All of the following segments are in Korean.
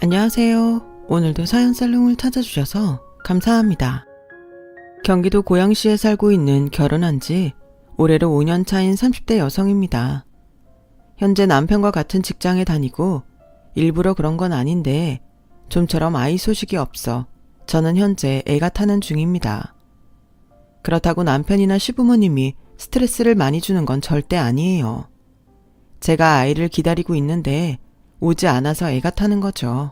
안녕하세요. 오늘도 사연살롱을 찾아주셔서 감사합니다. 경기도 고양시에 살고 있는 결혼한 지 올해로 5년 차인 30대 여성입니다. 현재 남편과 같은 직장에 다니고 일부러 그런 건 아닌데 좀처럼 아이 소식이 없어 저는 현재 애가 타는 중입니다. 그렇다고 남편이나 시부모님이 스트레스를 많이 주는 건 절대 아니에요. 제가 아이를 기다리고 있는데 오지 않아서 애가 타는 거죠.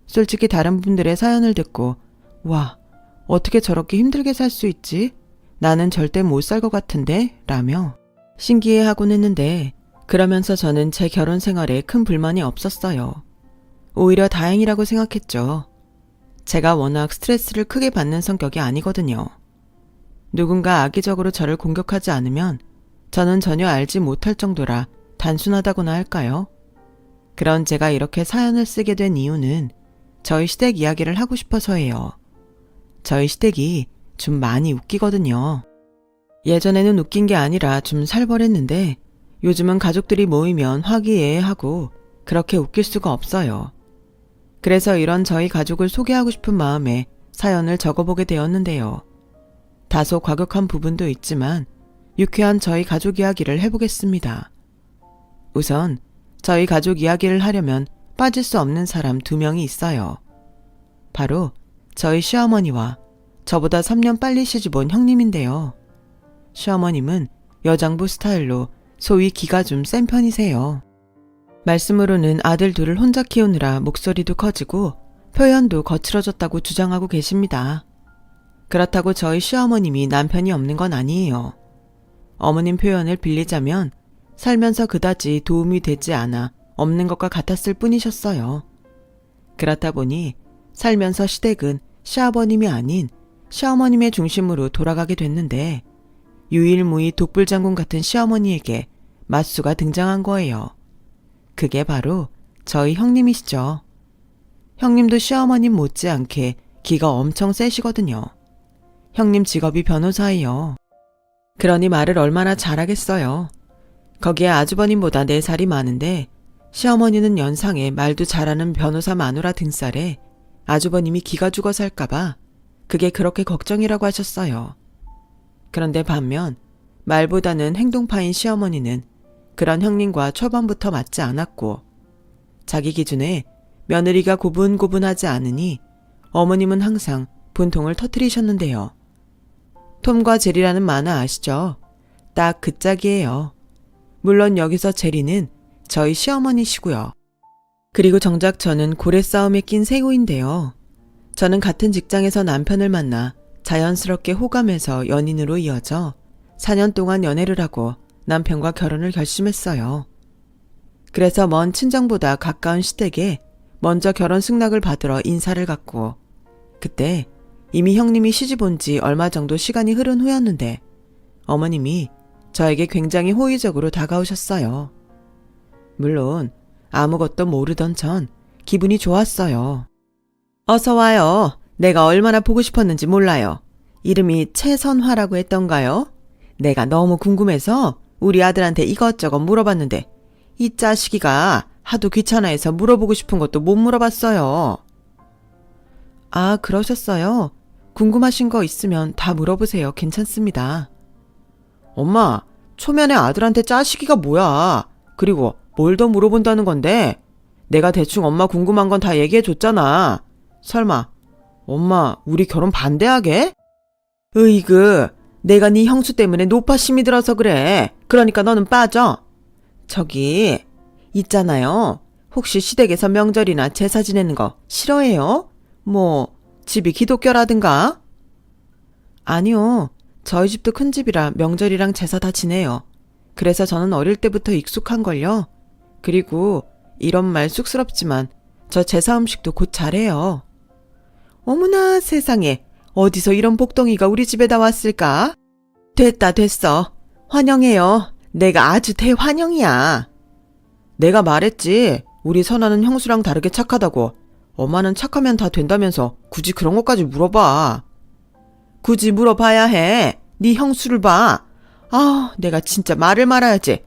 솔직히 다른 분들의 사연을 듣고 와, 어떻게 저렇게 힘들게 살 수 있지? 나는 절대 못 살 것 같은데? 라며 신기해하곤 했는데 그러면서 저는 제 결혼 생활에 큰 불만이 없었어요. 오히려 다행이라고 생각했죠. 제가 워낙 스트레스를 크게 받는 성격이 아니거든요. 누군가 악의적으로 저를 공격하지 않으면 저는 전혀 알지 못할 정도라 단순하다고나 할까요? 그런 제가 이렇게 사연을 쓰게 된 이유는 저희 시댁 이야기를 하고 싶어서예요. 저희 시댁이 좀 많이 웃기거든요. 예전에는 웃긴 게 아니라 좀 살벌했는데 요즘은 가족들이 모이면 화기애애하고 그렇게 웃길 수가 없어요. 그래서 이런 저희 가족을 소개하고 싶은 마음에 사연을 적어보게 되었는데요. 다소 과격한 부분도 있지만 유쾌한 저희 가족 이야기를 해보겠습니다. 우선 저희 가족 이야기를 하려면 빠질 수 없는 사람 2명이 있어요. 바로 저희 시어머니와 저보다 3년 빨리 시집온 형님인데요. 시어머님은 여장부 스타일로 소위 기가 좀 센 편이세요. 말씀으로는 아들 둘을 혼자 키우느라 목소리도 커지고 표현도 거칠어졌다고 주장하고 계십니다. 그렇다고 저희 시어머님이 남편이 없는 건 아니에요. 어머님 표현을 빌리자면 살면서 그다지 도움이 되지 않아 없는 것과 같았을 뿐이셨어요. 그렇다 보니 살면서 시댁은 시아버님이 아닌 시어머님의 중심으로 돌아가게 됐는데 유일무이 독불장군 같은 시어머니에게 맞수가 등장한 거예요. 그게 바로 저희 형님이시죠. 형님도 시어머님 못지않게 기가 엄청 세시거든요. 형님 직업이 변호사예요. 그러니 말을 얼마나 잘하겠어요. 거기에 아주버님보다 4살이 많은데 시어머니는 연상에 말도 잘하는 변호사 마누라 등살에 아주버님이 기가 죽어 살까봐 그게 그렇게 걱정이라고 하셨어요. 그런데 반면 말보다는 행동파인 시어머니는 그런 형님과 초반부터 맞지 않았고 자기 기준에 며느리가 고분고분하지 않으니 어머님은 항상 분통을 터뜨리셨는데요. 톰과 제리라는 만화 아시죠? 딱 그 짝이에요. 물론 여기서 제리는 저희 시어머니시고요. 그리고 정작 저는 고래 싸움에 낀 새우인데요. 저는 같은 직장에서 남편을 만나 자연스럽게 호감해서 연인으로 이어져 4년 동안 연애를 하고 남편과 결혼을 결심했어요. 그래서 먼 친정보다 가까운 시댁에 먼저 결혼 승낙을 받으러 인사를 갔고 그때 이미 형님이 시집 온 지 얼마 정도 시간이 흐른 후였는데 어머님이 저에게 굉장히 호의적으로 다가오셨어요. 물론 아무것도 모르던 전 기분이 좋았어요. 어서 와요. 내가 얼마나 보고 싶었는지 몰라요. 이름이 최선화라고 했던가요? 내가 너무 궁금해서 우리 아들한테 이것저것 물어봤는데 이 자식이가 하도 귀찮아해서 물어보고 싶은 것도 못 물어봤어요. 아, 그러셨어요? 궁금하신 거 있으면 다 물어보세요. 괜찮습니다. 엄마, 초면에 아들한테 짜식이가 뭐야? 그리고 뭘 더 물어본다는 건데? 내가 대충 엄마 궁금한 건 다 얘기해줬잖아. 설마 엄마 우리 결혼 반대하게? 으이그, 내가 네 형수 때문에 노파심이 들어서 그래. 그러니까 너는 빠져. 저기 있잖아요. 혹시 시댁에서 명절이나 제사 지내는 거 싫어해요? 뭐 집이 기독교라든가? 아니요. 저희 집도 큰 집이라 명절이랑 제사 다 지내요. 그래서 저는 어릴 때부터 익숙한걸요. 그리고 이런 말 쑥스럽지만 저 제사 음식도 곧 잘해요. 어머나 세상에, 어디서 이런 복덩이가 우리 집에다 왔을까? 됐어. 환영해요. 내가 아주 대환영이야. 내가 말했지. 우리 선아는 형수랑 다르게 착하다고. 엄마는 착하면 다 된다면서 굳이 그런 것까지 물어봐. 굳이 물어봐야 해. 네 형수를 봐. 아, 내가 진짜 말을 말아야지.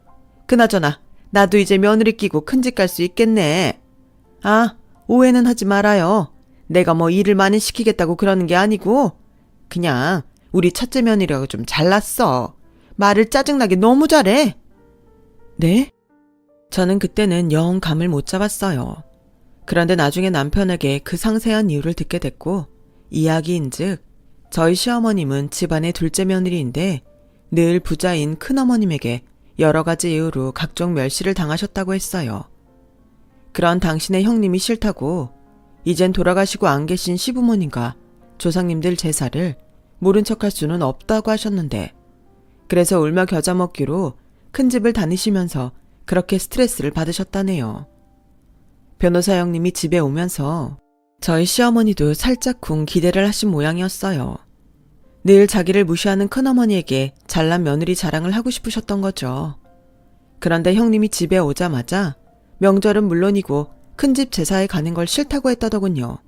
그나저나 나도 이제 며느리 끼고 큰집 갈 수 있겠네. 아, 오해는 하지 말아요. 내가 뭐 일을 많이 시키겠다고 그러는 게 아니고 그냥 우리 첫째 며느리하고 좀 잘났어. 말을 짜증나게 너무 잘해. 네? 저는 그때는 영 감을 못 잡았어요. 그런데 나중에 남편에게 그 상세한 이유를 듣게 됐고 이야기인즉 저희 시어머님은 집안의 둘째 며느리인데 늘 부자인 큰어머님에게 여러 가지 이유로 각종 멸시를 당하셨다고 했어요. 그런 당신의 형님이 싫다고 이젠 돌아가시고 안 계신 시부모님과 조상님들 제사를 모른 척할 수는 없다고 하셨는데 그래서 울며 겨자 먹기로 큰 집을 다니시면서 그렇게 스트레스를 받으셨다네요. 변호사 형님이 집에 오면서 저희 시어머니도 살짝쿵 기대를 하신 모양이었어요. 늘 자기를 무시하는 큰어머니에게 잘난 며느리 자랑을 하고 싶으셨던 거죠. 그런데 형님이 집에 오자마자 명절은 물론이고 큰집 제사에 가는 걸 싫다고 했다더군요.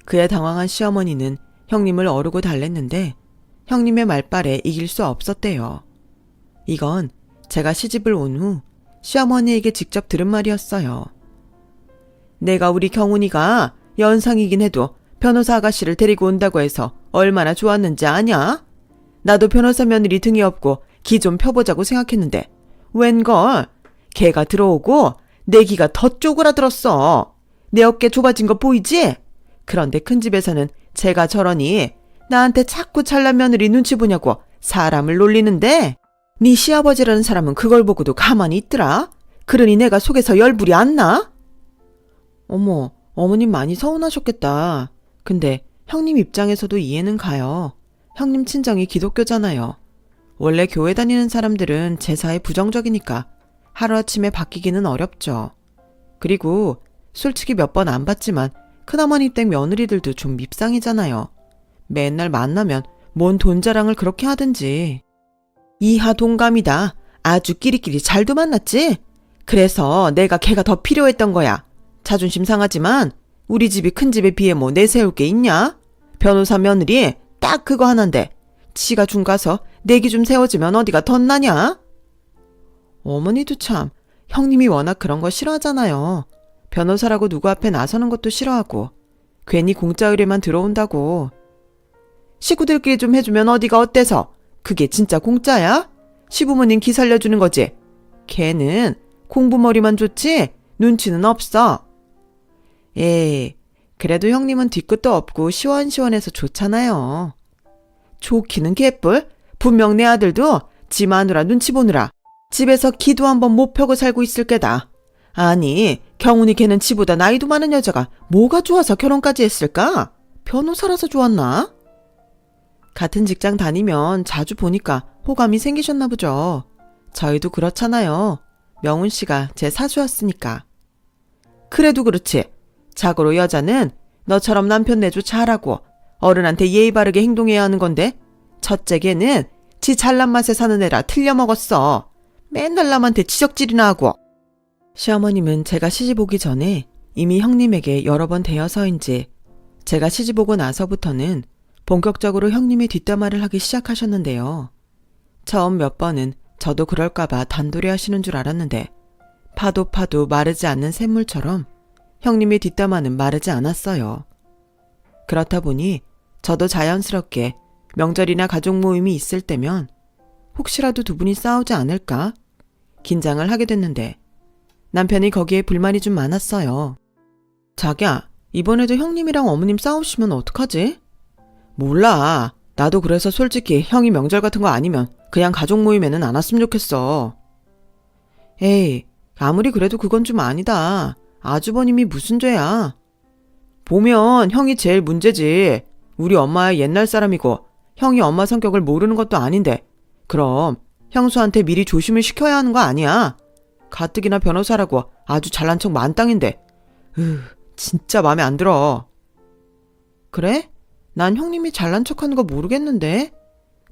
그에 당황한 시어머니는 형님을 어르고 달랬는데 형님의 말빨에 이길 수 없었대요. 이건 제가 시집을 온 후 시어머니에게 직접 들은 말이었어요. 내가 우리 경훈이가 연상이긴 해도 변호사 아가씨를 데리고 온다고 해서 얼마나 좋았는지 아냐? 나도 변호사 며느리 등이 없고 기 좀 펴보자고 생각했는데 웬걸 걔가 들어오고 내 기가 더 쪼그라들었어. 내 어깨 좁아진 거 보이지? 그런데 큰 집에서는 제가 저러니 나한테 자꾸 잘난 며느리 눈치 보냐고 사람을 놀리는데 네 시아버지라는 사람은 그걸 보고도 가만히 있더라. 그러니 내가 속에서 열불이 안 나? 어머, 어머님 많이 서운하셨겠다. 근데 형님 입장에서도 이해는 가요. 형님 친정이 기독교잖아요. 원래 교회 다니는 사람들은 제사에 부정적이니까 하루아침에 바뀌기는 어렵죠. 그리고 솔직히 몇 번 안 봤지만 큰어머니 댁 며느리들도 좀 밉상이잖아요. 맨날 만나면 뭔 돈 자랑을 그렇게 하든지. 이하 동감이다. 아주 끼리끼리 잘도 만났지? 그래서 내가 걔가 더 필요했던 거야. 자존심 상하지만 우리 집이 큰 집에 비해 뭐 내세울 게 있냐? 변호사 며느리 딱 그거 하나인데 지가 중 가서 내기 좀 세워주면 어디가 덧나냐? 어머니도 참 형님이 워낙 그런 거 싫어하잖아요. 변호사라고 누구 앞에 나서는 것도 싫어하고 괜히 공짜 의뢰만 들어온다고. 식구들끼리 좀 해주면 어디가 어때서? 그게 진짜 공짜야? 시부모님 기 살려주는 거지. 걔는 공부머리만 좋지 눈치는 없어. 에이, 그래도 형님은 뒤끝도 없고 시원시원해서 좋잖아요. 좋기는 개뿔. 분명 내 아들도 지 마누라 눈치 보느라 집에서 기도 한번 못 펴고 살고 있을 게다. 아니, 경훈이 걔는 지보다 나이도 많은 여자가 뭐가 좋아서 결혼까지 했을까? 변호사라서 좋았나? 같은 직장 다니면 자주 보니까 호감이 생기셨나 보죠. 저희도 그렇잖아요. 명훈 씨가 제 사수였으니까. 그래도 그렇지. 자고로 여자는 너처럼 남편 내조 잘하고 어른한테 예의 바르게 행동해야 하는 건데 첫째 걔는 지 잘난 맛에 사는 애라 틀려먹었어. 맨날 남한테 지적질이나 하고. 시어머님은 제가 시집 오기 전에 이미 형님에게 여러 번 대여서인지 제가 시집 오고 나서부터는 본격적으로 형님의 뒷담화를 하기 시작하셨는데요. 처음 몇 번은 저도 그럴까봐 단도리 하시는 줄 알았는데 파도 마르지 않는 샘물처럼 형님의 뒷담화는 마르지 않았어요. 그렇다 보니 저도 자연스럽게 명절이나 가족 모임이 있을 때면 혹시라도 두 분이 싸우지 않을까 긴장을 하게 됐는데 남편이 거기에 불만이 좀 많았어요. 자기야, 이번에도 형님이랑 어머님 싸우시면 어떡하지? 몰라. 나도 그래서 솔직히 형이 명절 같은 거 아니면 그냥 가족 모임에는 안 왔으면 좋겠어. 에이, 아무리 그래도 그건 좀 아니다. 아주버님이 무슨 죄야. 보면 형이 제일 문제지. 우리 엄마야 옛날 사람이고 형이 엄마 성격을 모르는 것도 아닌데 그럼 형수한테 미리 조심을 시켜야 하는 거 아니야? 가뜩이나 변호사라고 아주 잘난 척 만땅인데 진짜 마음에 안 들어. 그래? 난 형님이 잘난 척하는 거 모르겠는데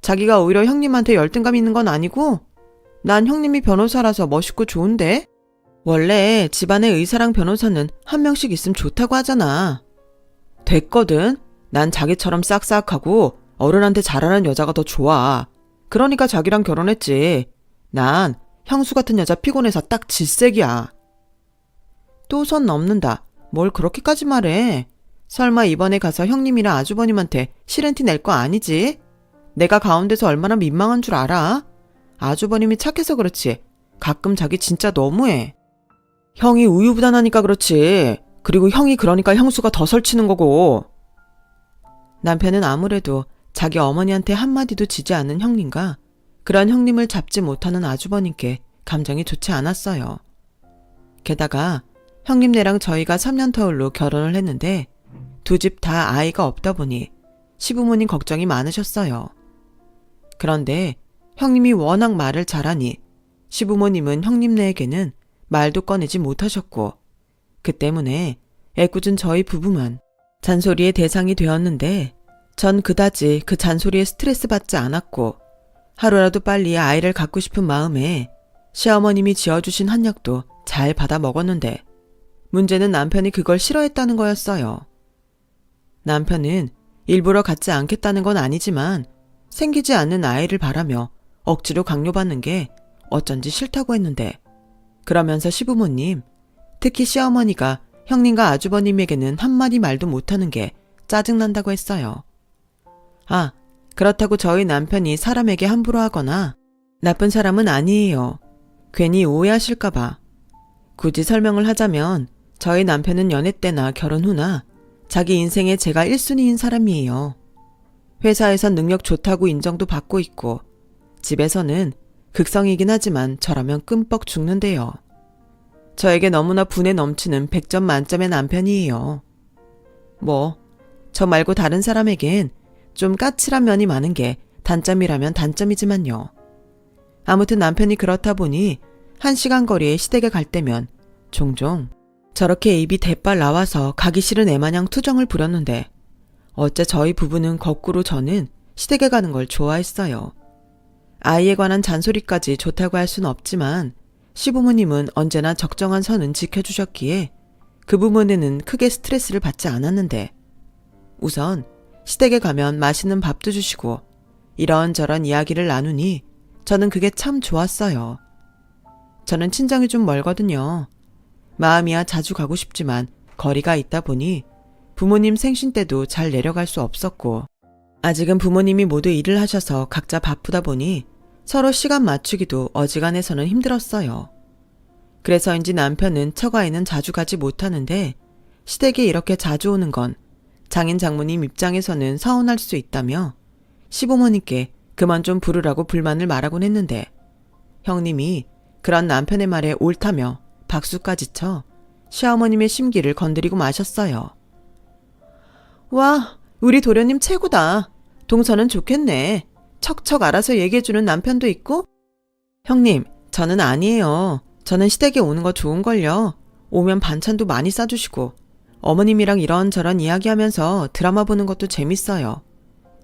자기가 오히려 형님한테 열등감 있는 건 아니고 난 형님이 변호사라서 멋있고 좋은데 원래 집안에 의사랑 변호사는 한 명씩 있으면 좋다고 하잖아. 됐거든. 난 자기처럼 싹싹하고 어른한테 잘하는 여자가 더 좋아. 그러니까 자기랑 결혼했지. 난 형수 같은 여자 피곤해서 딱 질색이야. 또 선 넘는다. 뭘 그렇게까지 말해. 설마 이번에 가서 형님이랑 아주버님한테 시렌티 낼 거 아니지? 내가 가운데서 얼마나 민망한 줄 알아? 아주버님이 착해서 그렇지. 가끔 자기 진짜 너무해. 형이 우유부단하니까 그렇지. 그리고 형이 그러니까 형수가 더 설치는 거고. 남편은 아무래도 자기 어머니한테 한마디도 지지 않는 형님과 그런 형님을 잡지 못하는 아주버님께 감정이 좋지 않았어요. 게다가 형님네랑 저희가 3년 터울로 결혼을 했는데 두 집 다 아이가 없다 보니 시부모님 걱정이 많으셨어요. 그런데 형님이 워낙 말을 잘하니 시부모님은 형님네에게는 말도 꺼내지 못하셨고 그 때문에 애꿎은 저희 부부만 잔소리의 대상이 되었는데 전 그다지 그 잔소리에 스트레스 받지 않았고 하루라도 빨리 아이를 갖고 싶은 마음에 시어머님이 지어주신 한약도 잘 받아 먹었는데 문제는 남편이 그걸 싫어했다는 거였어요. 남편은 일부러 갖지 않겠다는 건 아니지만 생기지 않는 아이를 바라며 억지로 강요받는 게 어쩐지 싫다고 했는데 그러면서 시부모님, 특히 시어머니가 형님과 아주버님에게는 한마디 말도 못하는 게 짜증난다고 했어요. 아, 그렇다고 저희 남편이 사람에게 함부로 하거나 나쁜 사람은 아니에요. 괜히 오해하실까봐. 굳이 설명을 하자면 저희 남편은 연애 때나 결혼 후나 자기 인생에 제가 1순위인 사람이에요. 회사에선 능력 좋다고 인정도 받고 있고 집에서는 극성이긴 하지만 저라면 끔뻑 죽는데요. 저에게 너무나 분에 넘치는 100점 만점의 남편이에요. 뭐, 저 말고 다른 사람에겐 좀 까칠한 면이 많은 게 단점이라면 단점이지만요. 아무튼 남편이 그렇다 보니 1시간 거리에 시댁에 갈 때면 종종 저렇게 입이 대빨 나와서 가기 싫은 애마냥 투정을 부렸는데 어째 저희 부부는 거꾸로 저는 시댁에 가는 걸 좋아했어요. 아이에 관한 잔소리까지 좋다고 할 순 없지만 시부모님은 언제나 적정한 선은 지켜주셨기에 그 부분에는 크게 스트레스를 받지 않았는데 우선 시댁에 가면 맛있는 밥도 주시고 이런저런 이야기를 나누니 저는 그게 참 좋았어요. 저는 친정이 좀 멀거든요. 마음이야 자주 가고 싶지만 거리가 있다 보니 부모님 생신 때도 잘 내려갈 수 없었고 아직은 부모님이 모두 일을 하셔서 각자 바쁘다 보니 서로 시간 맞추기도 어지간해서는 힘들었어요. 그래서인지 남편은 처가에는 자주 가지 못하는데 시댁에 이렇게 자주 오는 건 장인 장모님 입장에서는 서운할 수 있다며 시부모님께 그만 좀 부르라고 불만을 말하곤 했는데 형님이 그런 남편의 말에 옳다며 박수까지 쳐 시어머님의 심기를 건드리고 마셨어요. 와, 우리 도련님 최고다. 동서는 좋겠네. 척척 알아서 얘기해주는 남편도 있고? 형님, 저는 아니에요. 저는 시댁에 오는 거 좋은걸요. 오면 반찬도 많이 싸주시고 어머님이랑 이런저런 이야기하면서 드라마 보는 것도 재밌어요.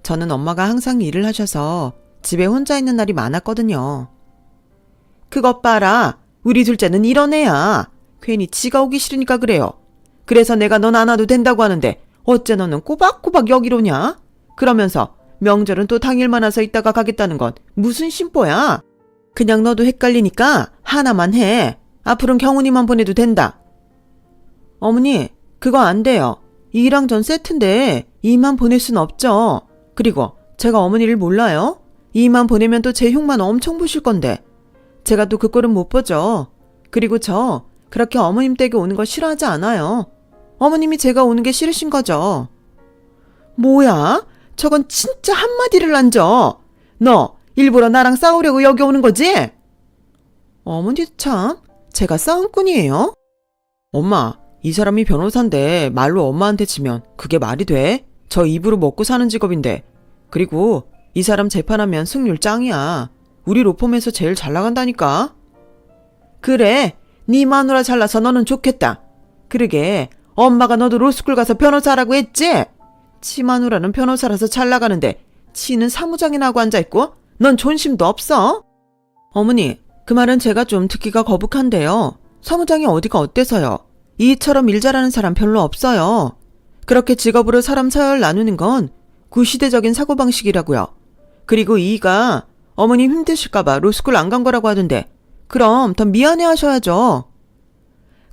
저는 엄마가 항상 일을 하셔서 집에 혼자 있는 날이 많았거든요. 그것 봐라. 우리 둘째는 이런 애야. 괜히 지가 오기 싫으니까 그래요. 그래서 내가 넌 안 와도 된다고 하는데 어째 너는 꼬박꼬박 여기로 오냐? 그러면서 명절은 또 당일만 와서 있다가 가겠다는 건 무슨 심보야? 그냥 너도 헷갈리니까 하나만 해. 앞으로는 경훈이만 보내도 된다. 어머니, 그거 안 돼요. 이랑 전 세트인데 이만 보낼 순 없죠. 그리고 제가 어머니를 몰라요? 이만 보내면 또 제 흉만 엄청 보실 건데. 제가 또 그 꼴은 못 보죠. 그리고 저 그렇게 어머님 댁에 오는 거 싫어하지 않아요. 어머님이 제가 오는 게 싫으신 거죠. 뭐야? 저건 진짜 한마디를 안 줘. 너 일부러 나랑 싸우려고 여기 오는 거지? 어머니 참, 제가 싸움꾼이에요? 엄마, 이 사람이 변호사인데 말로 엄마한테 치면 그게 말이 돼? 저 입으로 먹고 사는 직업인데. 그리고 이 사람 재판하면 승률 짱이야. 우리 로펌에서 제일 잘 나간다니까. 그래, 네 마누라 잘나서 너는 좋겠다. 그러게, 엄마가 너도 로스쿨 가서 변호사라고 했지? 치 마누라는 변호사라서 잘 나가는데 치는 사무장에 나고 앉아있고 넌 존심도 없어? 어머니, 그 말은 제가 좀 듣기가 거북한데요. 사무장이 어디가 어때서요? 이처럼 일 잘하는 사람 별로 없어요. 그렇게 직업으로 사람 서열 나누는 건 구시대적인 사고방식이라고요. 그리고 이가 어머님 힘드실까봐 로스쿨 안 간 거라고 하던데 그럼 더 미안해 하셔야죠.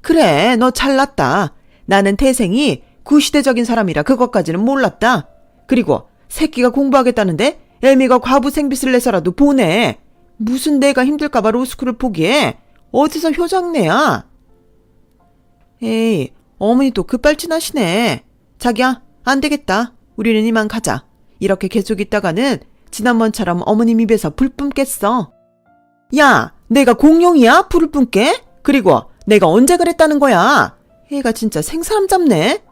그래, 너 잘났다. 나는 태생이 구시대적인 사람이라 그것까지는 몰랐다. 그리고 새끼가 공부하겠다는데 애미가 과부 생빚을 내서라도 보내. 무슨 내가 힘들까봐 로스쿨을 포기해. 어디서 효장내야. 에이, 어머니 또 급발진하시네. 자기야, 안 되겠다. 우리는 이만 가자. 이렇게 계속 있다가는 지난번처럼 어머님 입에서 불 뿜겠어. 야, 내가 공룡이야? 불을 뿜게? 그리고 내가 언제 그랬다는 거야? 얘가 진짜 생사람 잡네.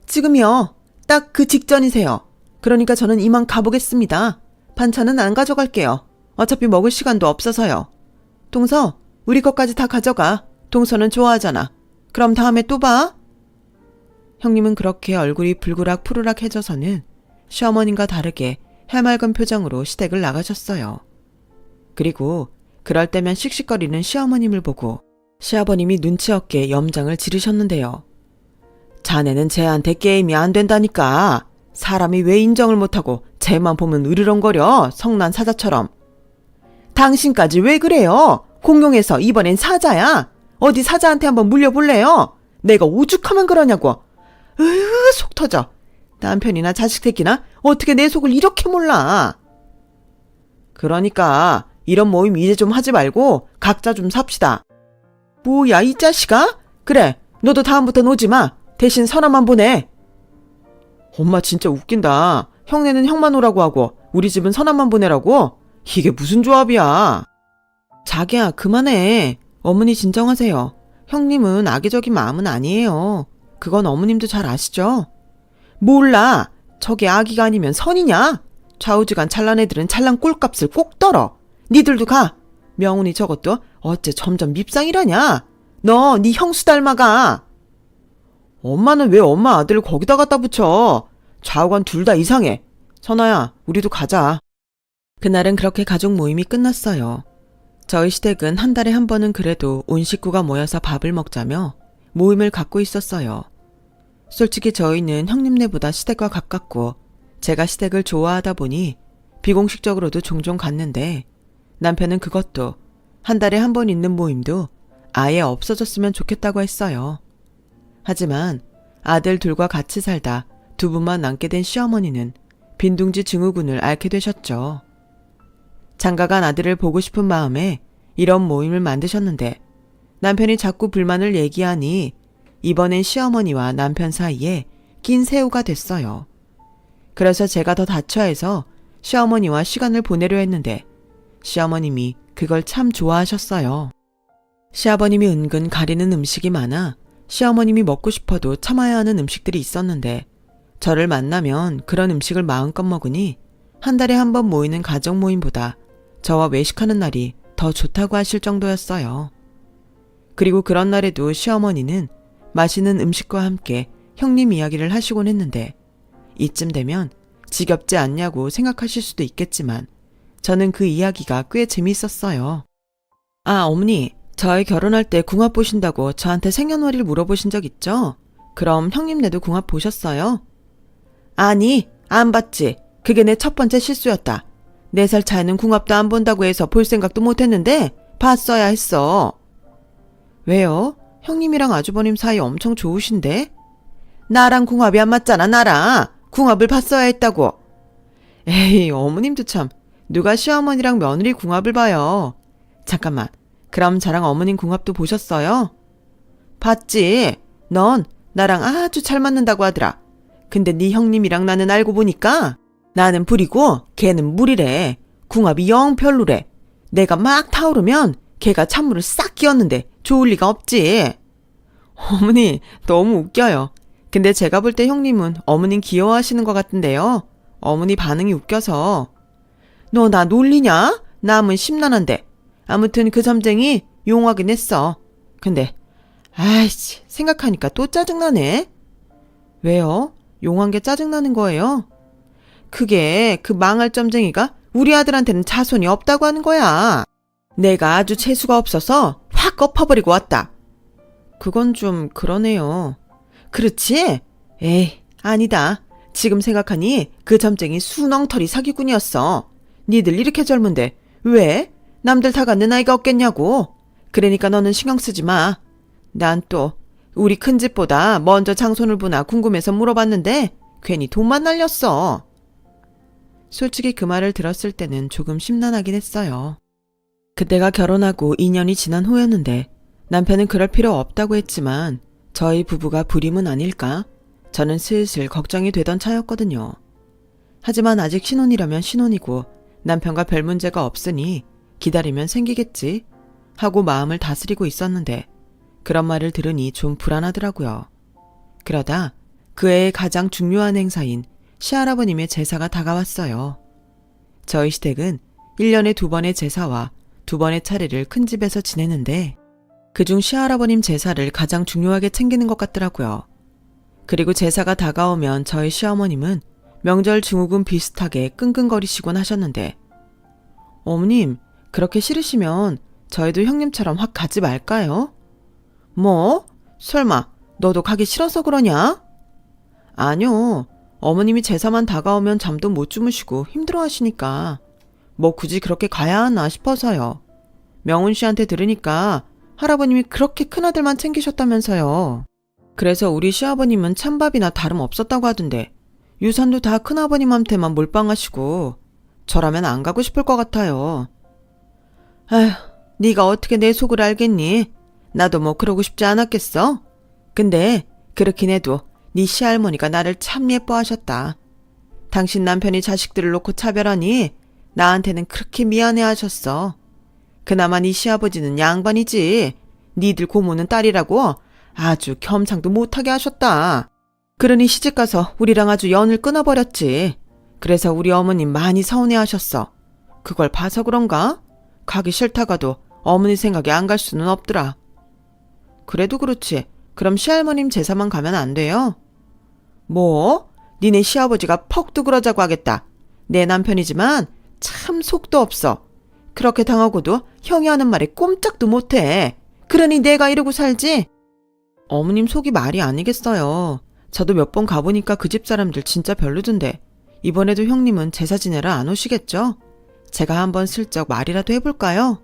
지금요. 딱 그 직전이세요. 그러니까 저는 이만 가보겠습니다. 반찬은 안 가져갈게요. 어차피 먹을 시간도 없어서요. 동서, 우리 것까지 다 가져가. 동서는 좋아하잖아. 그럼 다음에 또 봐. 형님은 그렇게 얼굴이 불그락 푸르락 해져서는 시어머님과 다르게 해맑은 표정으로 시댁을 나가셨어요. 그리고 그럴 때면 씩씩거리는 시어머님을 보고 시아버님이 눈치 없게 염장을 지르셨는데요. 자네는 쟤한테 게임이 안 된다니까. 사람이 왜 인정을 못하고 쟤만 보면 으르렁거려. 성난 사자처럼. 당신까지 왜 그래요? 공룡에서 이번엔 사자야. 어디 사자한테 한번 물려볼래요? 내가 오죽하면 그러냐고. 속 터져. 남편이나 자식 새끼나 어떻게 내 속을 이렇게 몰라. 그러니까 이런 모임 이제 좀 하지 말고 각자 좀 삽시다. 뭐야 이 자식아? 그래, 너도 다음부턴 오지 마. 대신 선아만 보내. 엄마 진짜 웃긴다. 형네는 형만 오라고 하고 우리 집은 선아만 보내라고? 이게 무슨 조합이야. 자기야, 그만해. 어머니 진정하세요. 형님은 악의적인 마음은 아니에요. 그건 어머님도 잘 아시죠? 몰라. 저게 악의가 아니면 선이냐? 좌우지간 잘난 애들은 잘난 꼴값을 꼭 떨어. 니들도 가. 명훈이 저것도 어째 점점 밉상이라냐. 너 네 형수 닮아가. 엄마는 왜 엄마 아들을 거기다 갖다 붙여. 좌우간 둘 다 이상해. 선아야, 우리도 가자. 그날은 그렇게 가족 모임이 끝났어요. 저희 시댁은 한 달에 한 번은 그래도 온 식구가 모여서 밥을 먹자며 모임을 갖고 있었어요. 솔직히 저희는 형님네보다 시댁과 가깝고 제가 시댁을 좋아하다 보니 비공식적으로도 종종 갔는데 남편은 그것도 한 달에 한 번 있는 모임도 아예 없어졌으면 좋겠다고 했어요. 하지만 아들 둘과 같이 살다 두 분만 남게 된 시어머니는 빈둥지 증후군을 앓게 되셨죠. 장가간 아들을 보고 싶은 마음에 이런 모임을 만드셨는데 남편이 자꾸 불만을 얘기하니 이번엔 시어머니와 남편 사이에 긴 새우가 됐어요. 그래서 제가 더 다처해서 시어머니와 시간을 보내려 했는데 시어머님이 그걸 참 좋아하셨어요. 시아버님이 은근 가리는 음식이 많아 시어머님이 먹고 싶어도 참아야 하는 음식들이 있었는데 저를 만나면 그런 음식을 마음껏 먹으니 한 달에 한 번 모이는 가족 모임보다 저와 외식하는 날이 더 좋다고 하실 정도였어요. 그리고 그런 날에도 시어머니는 맛있는 음식과 함께 형님 이야기를 하시곤 했는데 이쯤 되면 지겹지 않냐고 생각하실 수도 있겠지만 저는 그 이야기가 꽤 재미있었어요. 아, 어머니, 저희 결혼할 때 궁합 보신다고 저한테 생년월일 물어보신 적 있죠? 그럼 형님네도 궁합 보셨어요? 아니, 안 봤지. 그게 내 첫 번째 실수였다. 4살 차이는 궁합도 안 본다고 해서 볼 생각도 못했는데 봤어야 했어. 왜요? 형님이랑 아주버님 사이 엄청 좋으신데? 나랑 궁합이 안 맞잖아, 나랑. 궁합을 봤어야 했다고. 에이, 어머님도 참. 누가 시어머니랑 며느리 궁합을 봐요. 잠깐만. 그럼 저랑 어머님 궁합도 보셨어요? 봤지. 넌 나랑 아주 잘 맞는다고 하더라. 근데 네 형님이랑 나는 알고 보니까 나는 불이고 걔는 물이래. 궁합이 영 별로래. 내가 막 타오르면 걔가 찬물을 싹 끼얹는데 좋을 리가 없지. 어머니, 너무 웃겨요. 근데 제가 볼 때 형님은 어머님 귀여워하시는 것 같은데요. 어머니 반응이 웃겨서. 너 나 놀리냐? 남은 심란한데. 아무튼 그 점쟁이 용하긴 했어. 근데 아이씨, 생각하니까 또 짜증나네. 왜요? 용한 게 짜증나는 거예요? 그게 그 망할 점쟁이가 우리 아들한테는 자손이 없다고 하는 거야. 내가 아주 재수가 없어서 확 엎어버리고 왔다. 그건 좀 그러네요. 그렇지? 에이, 아니다. 지금 생각하니 그 점쟁이 수렁털이 사기꾼이었어. 니들 이렇게 젊은데 왜? 남들 다 갖는 아이가 없겠냐고. 그러니까 너는 신경 쓰지 마. 난 또 우리 큰 집보다 먼저 장손을 보나 궁금해서 물어봤는데 괜히 돈만 날렸어. 솔직히 그 말을 들었을 때는 조금 심란하긴 했어요. 그때가 결혼하고 2년이 지난 후였는데 남편은 그럴 필요 없다고 했지만 저희 부부가 불임은 아닐까? 저는 슬슬 걱정이 되던 차였거든요. 하지만 아직 신혼이라면 신혼이고 남편과 별 문제가 없으니 기다리면 생기겠지 하고 마음을 다스리고 있었는데 그런 말을 들으니 좀 불안하더라고요. 그러다 그 해의 가장 중요한 행사인 시할아버님의 제사가 다가왔어요. 저희 시댁은 1년에 2번의 제사와 2번의 차례를 큰 집에서 지내는데 그중 시할아버님 제사를 가장 중요하게 챙기는 것 같더라고요. 그리고 제사가 다가오면 저희 시어머님은 명절 증후군 비슷하게 끙끙거리시곤 하셨는데 어머님, 그렇게 싫으시면 저희도 형님처럼 확 가지 말까요? 뭐? 설마 너도 가기 싫어서 그러냐? 아니요. 어머님이 제사만 다가오면 잠도 못 주무시고 힘들어하시니까 뭐 굳이 그렇게 가야 하나 싶어서요. 명훈 씨한테 들으니까 할아버님이 그렇게 큰아들만 챙기셨다면서요. 그래서 우리 시아버님은 찬밥이나 다름없었다고 하던데 유산도 다 큰아버님한테만 몰빵하시고 저라면 안 가고 싶을 것 같아요. 아휴, 네가 어떻게 내 속을 알겠니? 나도 뭐 그러고 싶지 않았겠어? 근데 그렇긴 해도 네 시할머니가 나를 참 예뻐하셨다. 당신 남편이 자식들을 놓고 차별하니 나한테는 그렇게 미안해하셨어. 그나마 네 시아버지는 양반이지. 니들 고모는 딸이라고 아주 겸상도 못하게 하셨다. 그러니 시집가서 우리랑 아주 연을 끊어버렸지. 그래서 우리 어머님 많이 서운해하셨어. 그걸 봐서 그런가? 가기 싫다가도 어머니 생각이 안 갈 수는 없더라. 그래도 그렇지. 그럼 시할머님 제사만 가면 안 돼요? 뭐? 니네 시아버지가 퍽도 그러자고 하겠다. 내 남편이지만 참 속도 없어. 그렇게 당하고도 형이 하는 말에 꼼짝도 못해. 그러니 내가 이러고 살지? 어머님 속이 말이 아니겠어요. 저도 몇 번 가보니까 그 집 사람들 진짜 별로던데 이번에도 형님은 제사 지내러 안 오시겠죠? 제가 한번 슬쩍 말이라도 해볼까요?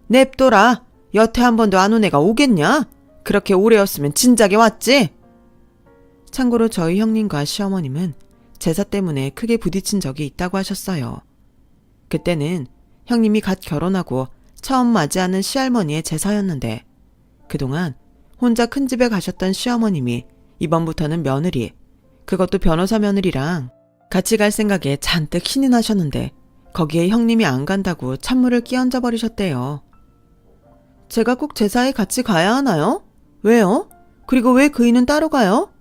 냅둬라. 여태 한 번도 안 온 애가 오겠냐? 그렇게 오래였으면 진작에 왔지? 참고로 저희 형님과 시어머님은 제사 때문에 크게 부딪힌 적이 있다고 하셨어요. 그때는 형님이 갓 결혼하고 처음 맞이하는 시할머니의 제사였는데 그동안 혼자 큰 집에 가셨던 시어머님이 이번부터는 며느리, 그것도 변호사 며느리랑 같이 갈 생각에 잔뜩 신이 나셨는데 거기에 형님이 안 간다고 찬물을 끼얹어 버리셨대요. 제가 꼭 제사에 같이 가야 하나요? 왜요? 그리고 왜 그이는 따로 가요?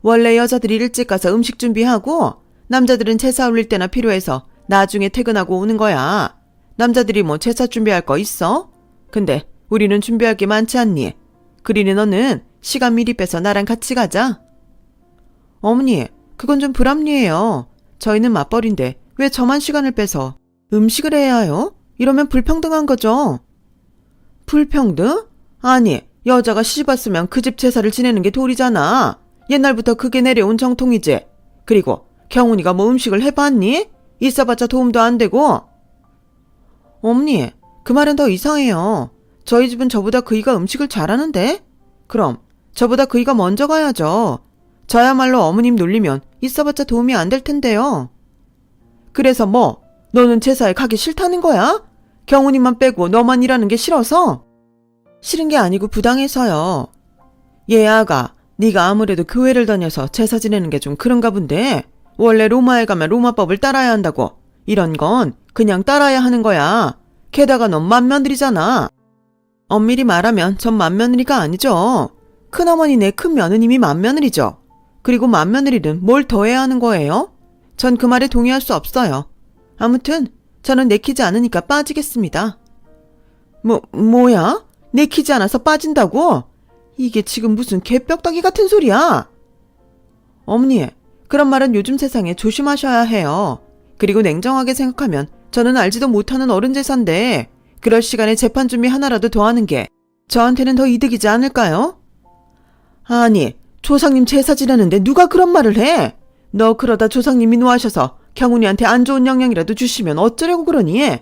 원래 여자들이 일찍 가서 음식 준비하고 남자들은 제사 올릴 때나 필요해서 나중에 퇴근하고 오는 거야. 남자들이 뭐 제사 준비할 거 있어? 근데 우리는 준비할 게 많지 않니? 그러니 너는 시간 미리 빼서 나랑 같이 가자. 어머니, 그건 좀 불합리해요. 저희는 맞벌인데 왜 저만 시간을 빼서 음식을 해야 해요? 이러면 불평등한 거죠. 불평등? 아니, 여자가 시집 왔으면 그 집 제사를 지내는 게 도리잖아. 옛날부터 그게 내려온 정통이지. 그리고 경훈이가 뭐 음식을 해봤니? 있어봤자 도움도 안 되고. 어머니, 그 말은 더 이상해요. 저희 집은 저보다 그이가 음식을 잘하는데? 그럼 저보다 그이가 먼저 가야죠. 저야말로 어머님 놀리면 있어봤자 도움이 안 될 텐데요. 그래서 뭐? 너는 제사에 가기 싫다는 거야? 경훈이만 빼고 너만 일하는 게 싫어서? 싫은 게 아니고 부당해서요. 얘 아가, 네가 아무래도 교회를 다녀서 제사 지내는 게 좀 그런가 본데 원래 로마에 가면 로마법을 따라야 한다고. 이런 건 그냥 따라야 하는 거야. 게다가 넌 맏며느리잖아. 엄밀히 말하면 전 맏며느리가 아니죠. 큰어머니네 큰며느님이 맏며느리죠. 그리고 맏며느리는 뭘 더 해야 하는 거예요? 전 그 말에 동의할 수 없어요. 아무튼 저는 내키지 않으니까 빠지겠습니다. 뭐야? 내키지 않아서 빠진다고? 이게 지금 무슨 개벽다귀 같은 소리야? 어머니, 그런 말은 요즘 세상에 조심하셔야 해요. 그리고 냉정하게 생각하면 저는 알지도 못하는 어른 제사인데 그럴 시간에 재판 준비 하나라도 더 하는 게 저한테는 더 이득이지 않을까요? 아니, 조상님 제사 지내는데 누가 그런 말을 해? 너 그러다 조상님이 노하셔서 경훈이한테 안 좋은 영향이라도 주시면 어쩌려고 그러니?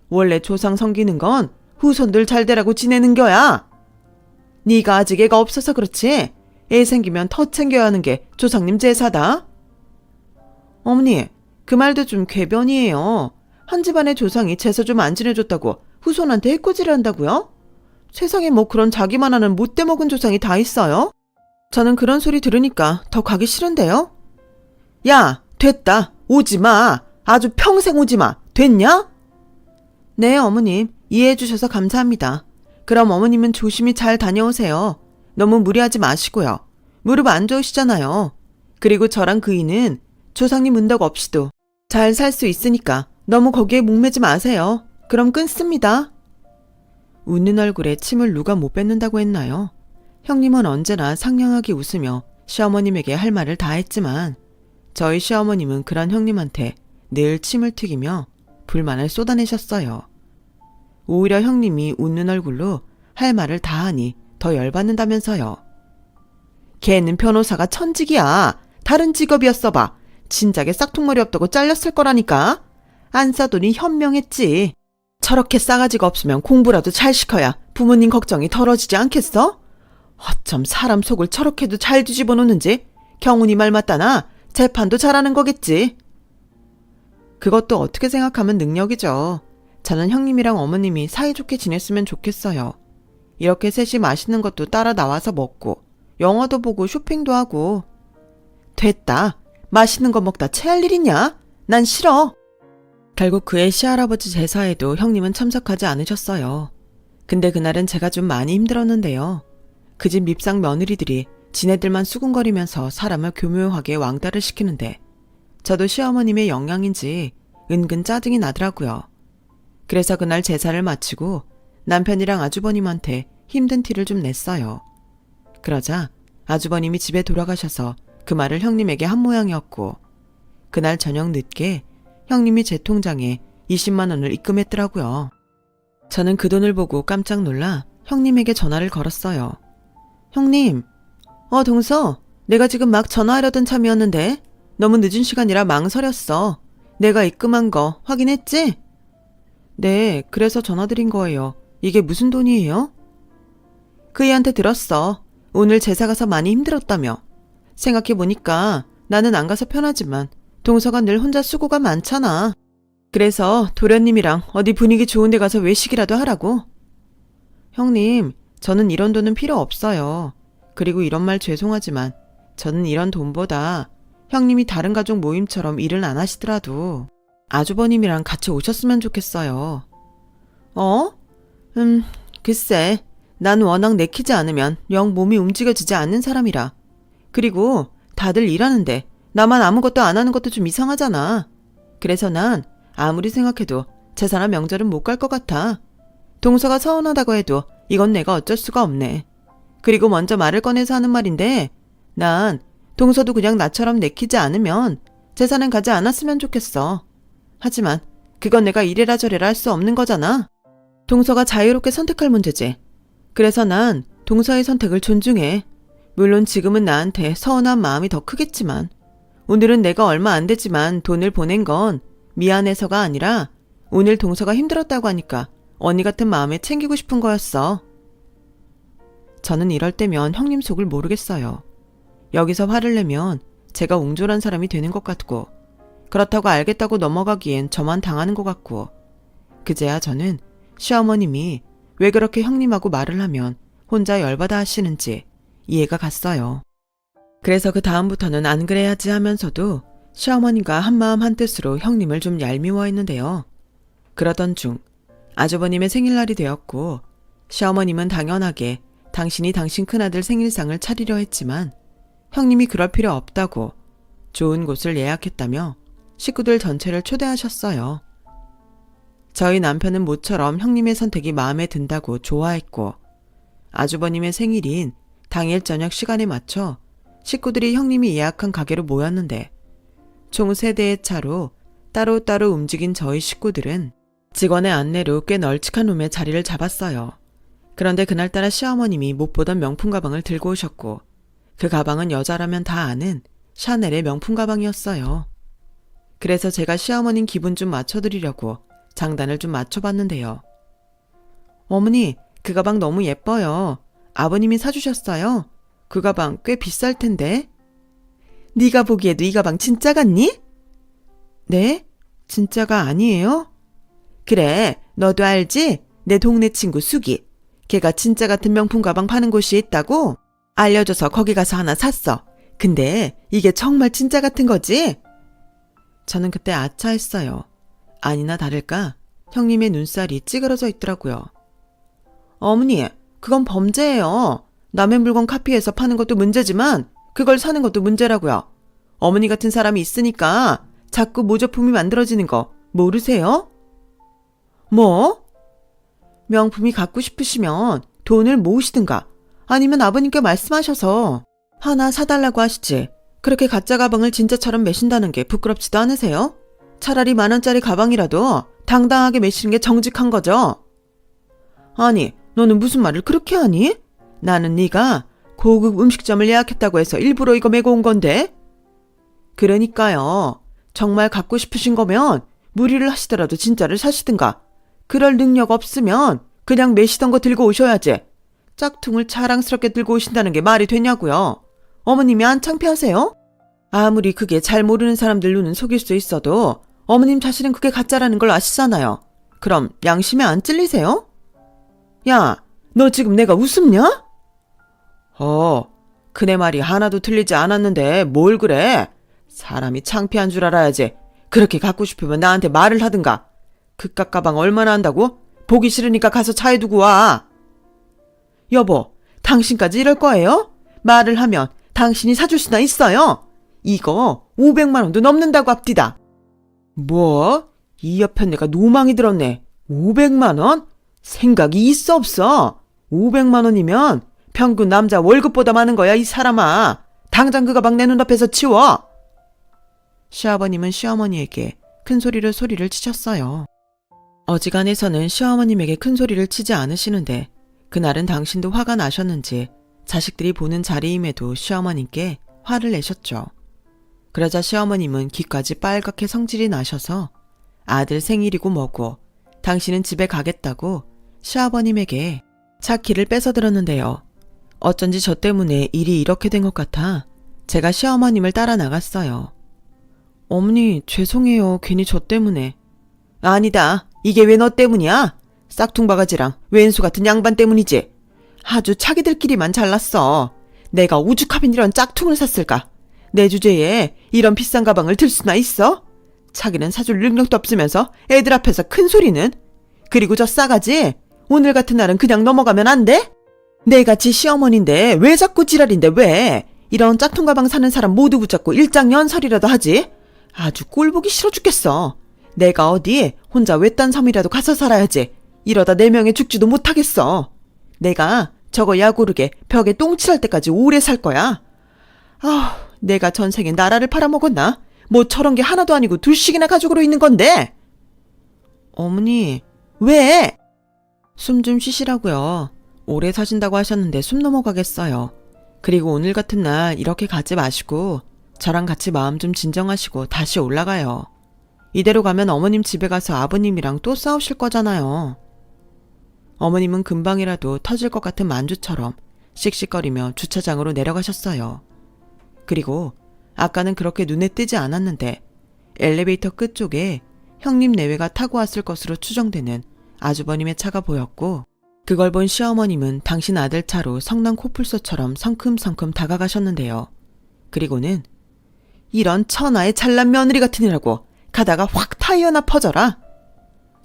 원래 조상 섬기는 건 후손들 잘 되라고 지내는 거야. 네가 아직 애가 없어서 그렇지. 애 생기면 더 챙겨야 하는 게 조상님 제사다. 어머니, 그 말도 좀 궤변이에요. 한 집안의 조상이 제사 좀 안 지내줬다고 후손한테 해코지를 한다고요? 세상에 뭐 그런 자기만 하는 못돼 먹은 조상이 다 있어요? 저는 그런 소리 들으니까 더 가기 싫은데요. 야, 됐다. 오지 마. 아주 평생 오지 마. 됐냐? 네, 어머님. 이해해 주셔서 감사합니다. 그럼 어머님은 조심히 잘 다녀오세요. 너무 무리하지 마시고요. 무릎 안 좋으시잖아요. 그리고 저랑 그이는 조상님 은덕 없이도 잘 살 수 있으니까 너무 거기에 목매지 마세요. 그럼 끊습니다. 웃는 얼굴에 침을 누가 못 뱉는다고 했나요? 형님은 언제나 상냥하게 웃으며 시어머님에게 할 말을 다 했지만 저희 시어머님은 그런 형님한테 늘 침을 튀기며 불만을 쏟아내셨어요. 오히려 형님이 웃는 얼굴로 할 말을 다 하니 더 열받는다면서요. 걔는 변호사가 천직이야. 다른 직업이었어 봐. 진작에 싹퉁머리 없다고 잘렸을 거라니까. 안 싸더니 현명했지. 저렇게 싸가지가 없으면 공부라도 잘 시켜야 부모님 걱정이 덜어지지 않겠어? 어쩜 사람 속을 저렇게도 잘 뒤집어 놓는지. 경운이 말 맞다나 재판도 잘하는 거겠지. 그것도 어떻게 생각하면 능력이죠. 저는 형님이랑 어머님이 사이좋게 지냈으면 좋겠어요. 이렇게 셋이 맛있는 것도 따라 나와서 먹고 영화도 보고 쇼핑도 하고. 됐다. 맛있는 거 먹다 체할 일 있냐? 난 싫어. 결국 그의 시할아버지 제사에도 형님은 참석하지 않으셨어요. 근데 그날은 제가 좀 많이 힘들었는데요. 그 집 밉상 며느리들이 지네들만 수군거리면서 사람을 교묘하게 왕따를 시키는데 저도 시어머님의 영향인지 은근 짜증이 나더라고요. 그래서 그날 제사를 마치고 남편이랑 아주버님한테 힘든 티를 좀 냈어요. 그러자 아주버님이 집에 돌아가셔서 그 말을 형님에게 한 모양이었고 그날 저녁 늦게 형님이 제 통장에 20만 원을 입금했더라고요. 저는 그 돈을 보고 깜짝 놀라 형님에게 전화를 걸었어요. 형님, 동서, 내가 지금 막 전화하려던 참이었는데 너무 늦은 시간이라 망설였어. 내가 입금한 거 확인했지? 네, 그래서 전화드린 거예요. 이게 무슨 돈이에요? 그이한테 들었어. 오늘 제사 가서 많이 힘들었다며. 생각해보니까 나는 안 가서 편하지만 동서가 늘 혼자 수고가 많잖아. 그래서 도련님이랑 어디 분위기 좋은 데 가서 외식이라도 하라고. 형님, 저는 이런 돈은 필요 없어요. 그리고 이런 말 죄송하지만 저는 이런 돈보다 형님이 다른 가족 모임처럼 일을 안 하시더라도 아주버님이랑 같이 오셨으면 좋겠어요. 글쎄, 난 워낙 내키지 않으면 영 몸이 움직여지지 않는 사람이라. 그리고 다들 일하는데 나만 아무것도 안 하는 것도 좀 이상하잖아. 그래서 난 아무리 생각해도 제사나 명절은 못 갈 것 같아. 동서가 서운하다고 해도 이건 내가 어쩔 수가 없네. 그리고 먼저 말을 꺼내서 하는 말인데 난 동서도 그냥 나처럼 내키지 않으면 제사는 가지 않았으면 좋겠어. 하지만 그건 내가 이래라 저래라 할 수 없는 거잖아. 동서가 자유롭게 선택할 문제지. 그래서 난 동서의 선택을 존중해. 물론 지금은 나한테 서운한 마음이 더 크겠지만 오늘은 내가 얼마 안 되지만 돈을 보낸 건 미안해서가 아니라 오늘 동서가 힘들었다고 하니까 언니 같은 마음에 챙기고 싶은 거였어. 저는 이럴 때면 형님 속을 모르겠어요. 여기서 화를 내면 제가 옹졸한 사람이 되는 것 같고 그렇다고 알겠다고 넘어가기엔 저만 당하는 것 같고 그제야 저는 시어머님이 왜 그렇게 형님하고 말을 하면 혼자 열받아 하시는지 이해가 갔어요. 그래서 그 다음부터는 안 그래야지 하면서도 시어머님과 한마음 한뜻으로 형님을 좀 얄미워했는데요. 그러던 중 아주버님의 생일날이 되었고 시어머님은 당연하게 당신이 당신 큰아들 생일상을 차리려 했지만 형님이 그럴 필요 없다고 좋은 곳을 예약했다며 식구들 전체를 초대하셨어요. 저희 남편은 모처럼 형님의 선택이 마음에 든다고 좋아했고 아주버님의 생일인 당일 저녁 시간에 맞춰 식구들이 형님이 예약한 가게로 모였는데 총 3대의 차로 따로따로 움직인 저희 식구들은 직원의 안내로 꽤 널찍한 룸에 자리를 잡았어요. 그런데 그날따라 시어머님이 못 보던 명품 가방을 들고 오셨고 그 가방은 여자라면 다 아는 샤넬의 명품 가방이었어요. 그래서 제가 시어머님 기분 좀 맞춰드리려고 장단을 좀 맞춰봤는데요. 어머니, 그 가방 너무 예뻐요. 아버님이 사주셨어요. 그 가방 꽤 비쌀 텐데. 네가 보기에도 이 가방 진짜 같니? 네? 진짜가 아니에요? 그래, 너도 알지? 내 동네 친구 수기. 걔가 진짜 같은 명품 가방 파는 곳이 있다고 알려줘서 거기 가서 하나 샀어. 근데 이게 정말 진짜 같은 거지? 저는 그때 아차했어요. 아니나 다를까 형님의 눈살이 찌그러져 있더라고요. 어머니, 그건 범죄예요. 남의 물건 카피해서 파는 것도 문제지만 그걸 사는 것도 문제라고요. 어머니 같은 사람이 있으니까 자꾸 모조품이 만들어지는 거 모르세요? 뭐? 명품이 갖고 싶으시면 돈을 모으시든가 아니면 아버님께 말씀하셔서 하나 사달라고 하시지. 그렇게 가짜 가방을 진짜처럼 매신다는 게 부끄럽지도 않으세요? 차라리 10,000원짜리 가방이라도 당당하게 매시는 게 정직한 거죠. 아니, 너는 무슨 말을 그렇게 하니? 나는 네가 고급 음식점을 예약했다고 해서 일부러 이거 메고 온 건데. 그러니까요. 정말 갖고 싶으신 거면 무리를 하시더라도 진짜를 사시든가. 그럴 능력 없으면 그냥 매시던 거 들고 오셔야지. 짝퉁을 자랑스럽게 들고 오신다는 게 말이 되냐고요. 어머님이 안 창피하세요? 아무리 그게 잘 모르는 사람들 눈은 속일 수 있어도 어머님 자신은 그게 가짜라는 걸 아시잖아요. 그럼 양심에 안 찔리세요? 야, 너 지금 내가 우습냐? 그네 말이 하나도 틀리지 않았는데 뭘 그래? 사람이 창피한 줄 알아야지. 그렇게 갖고 싶으면 나한테 말을 하든가. 그깟 가방 얼마나 한다고? 보기 싫으니까 가서 차에 두고 와. 여보, 당신까지 이럴 거예요? 말을 하면 당신이 사줄 수나 있어요? 이거 500만 원도 넘는다고 합디다. 뭐? 이 옆에 내가 노망이 들었네. 500만 원? 생각이 있어 없어? 500만 원이면 평균 남자 월급보다 많은 거야, 이 사람아. 당장 그 가방 내 눈앞에서 치워. 시아버님은 시어머니에게 큰 소리를 치셨어요. 어지간해서는 시어머님에게 큰 소리를 치지 않으시는데 그날은 당신도 화가 나셨는지 자식들이 보는 자리임에도 시어머님께 화를 내셨죠. 그러자 시어머님은 귀까지 빨갛게 성질이 나셔서 아들 생일이고 뭐고 당신은 집에 가겠다고 시아버님에게 차 키를 뺏어들었는데요. 어쩐지 저 때문에 일이 이렇게 된 것 같아 제가 시어머님을 따라 나갔어요. 어머니, 죄송해요. 괜히 저 때문에. 아니다. 이게 왜 너 때문이야? 싹퉁바가지랑 왼수 같은 양반 때문이지. 아주 자기들끼리만 잘났어. 내가 오죽하면 이런 짝퉁을 샀을까? 내 주제에 이런 비싼 가방을 들 수나 있어? 자기는 사줄 능력도 없으면서 애들 앞에서 큰 소리는? 그리고 저 싸가지? 오늘 같은 날은 그냥 넘어가면 안 돼? 내같이 시어머니인데 왜 자꾸 지랄인데 왜? 이런 짝퉁 가방 사는 사람 모두 붙잡고 일장연설이라도 하지? 아주 꼴보기 싫어 죽겠어. 내가 어디 혼자 외딴 섬이라도 가서 살아야지. 이러다 4명에 죽지도 못하겠어. 내가 저거 야구르게 벽에 똥칠할 때까지 오래 살 거야. 내가 전생에 나라를 팔아먹었나? 뭐 저런 게 하나도 아니고 2씩이나 가족으로 있는 건데. 어머니, 왜? 숨 좀 쉬시라고요. 오래 사신다고 하셨는데 숨 넘어가겠어요. 그리고 오늘 같은 날 이렇게 가지 마시고 저랑 같이 마음 좀 진정하시고 다시 올라가요. 이대로 가면 어머님 집에 가서 아버님이랑 또 싸우실 거잖아요. 어머님은 금방이라도 터질 것 같은 만주처럼 씩씩거리며 주차장으로 내려가셨어요. 그리고 아까는 그렇게 눈에 띄지 않았는데 엘리베이터 끝쪽에 형님 내외가 타고 왔을 것으로 추정되는 아주버님의 차가 보였고 그걸 본 시어머님은 당신 아들 차로 성난 코뿔소처럼 성큼성큼 다가가셨는데요. 그리고는 이런 천하의 잘난 며느리 같으니라고 가다가 확 타이어나 퍼져라!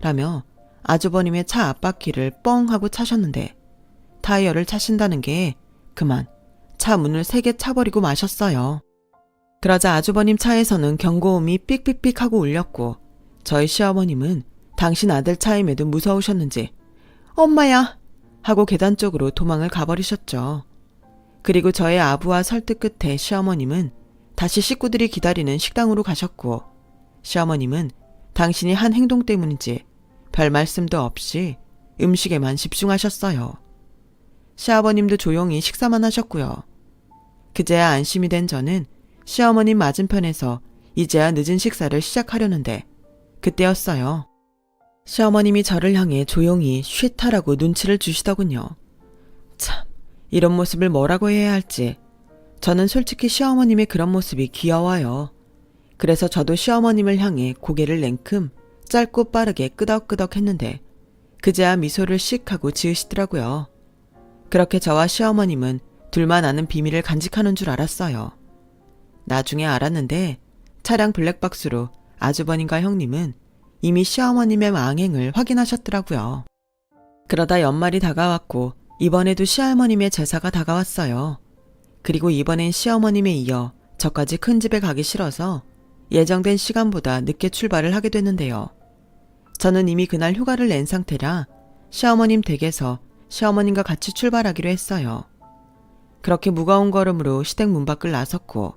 라며 아주버님의 차 앞바퀴를 뻥 하고 차셨는데 타이어를 차신다는 게 그만 차 문을 3개 차버리고 마셨어요. 그러자 아주버님 차에서는 경고음이 삑삑삑 하고 울렸고 저희 시어머님은 당신 아들 차임에도 무서우셨는지 엄마야! 하고 계단 쪽으로 도망을 가버리셨죠. 그리고 저의 아부와 설득 끝에 시어머님은 다시 식구들이 기다리는 식당으로 가셨고 시어머님은 당신이 한 행동 때문인지 별 말씀도 없이 음식에만 집중하셨어요. 시아버님도 조용히 식사만 하셨고요. 그제야 안심이 된 저는 시어머님 맞은편에서 이제야 늦은 식사를 시작하려는데 그때였어요. 시어머님이 저를 향해 조용히 쉿하라고 눈치를 주시더군요. 참, 이런 모습을 뭐라고 해야 할지. 저는 솔직히 시어머님의 그런 모습이 귀여워요. 그래서 저도 시어머님을 향해 고개를 냉큼 짧고 빠르게 끄덕끄덕 했는데 그제야 미소를 씩 하고 지으시더라고요. 그렇게 저와 시어머님은 둘만 아는 비밀을 간직하는 줄 알았어요. 나중에 알았는데 차량 블랙박스로 아주버님과 형님은 이미 시어머님의 망행을 확인하셨더라고요. 그러다 연말이 다가왔고 이번에도 시어머님의 제사가 다가왔어요. 그리고 이번엔 시어머님에 이어 저까지 큰 집에 가기 싫어서 예정된 시간보다 늦게 출발을 하게 됐는데요. 저는 이미 그날 휴가를 낸 상태라 시어머님 댁에서 시어머님과 같이 출발하기로 했어요. 그렇게 무거운 걸음으로 시댁 문 밖을 나섰고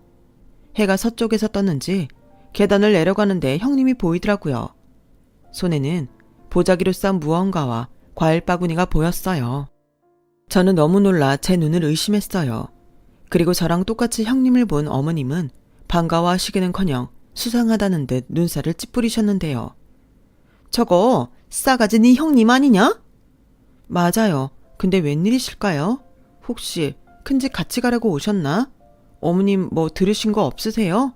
해가 서쪽에서 떴는지 계단을 내려가는데 형님이 보이더라고요. 손에는 보자기로 싼 무언가와 과일 바구니가 보였어요. 저는 너무 놀라 제 눈을 의심했어요. 그리고 저랑 똑같이 형님을 본 어머님은 반가워하시기는커녕 수상하다는 듯 눈살을 찌푸리셨는데요. 저거 싸가지 네 형님 아니냐? 맞아요. 근데 웬일이실까요? 혹시 큰집 같이 가려고 오셨나? 어머님 뭐 들으신 거 없으세요?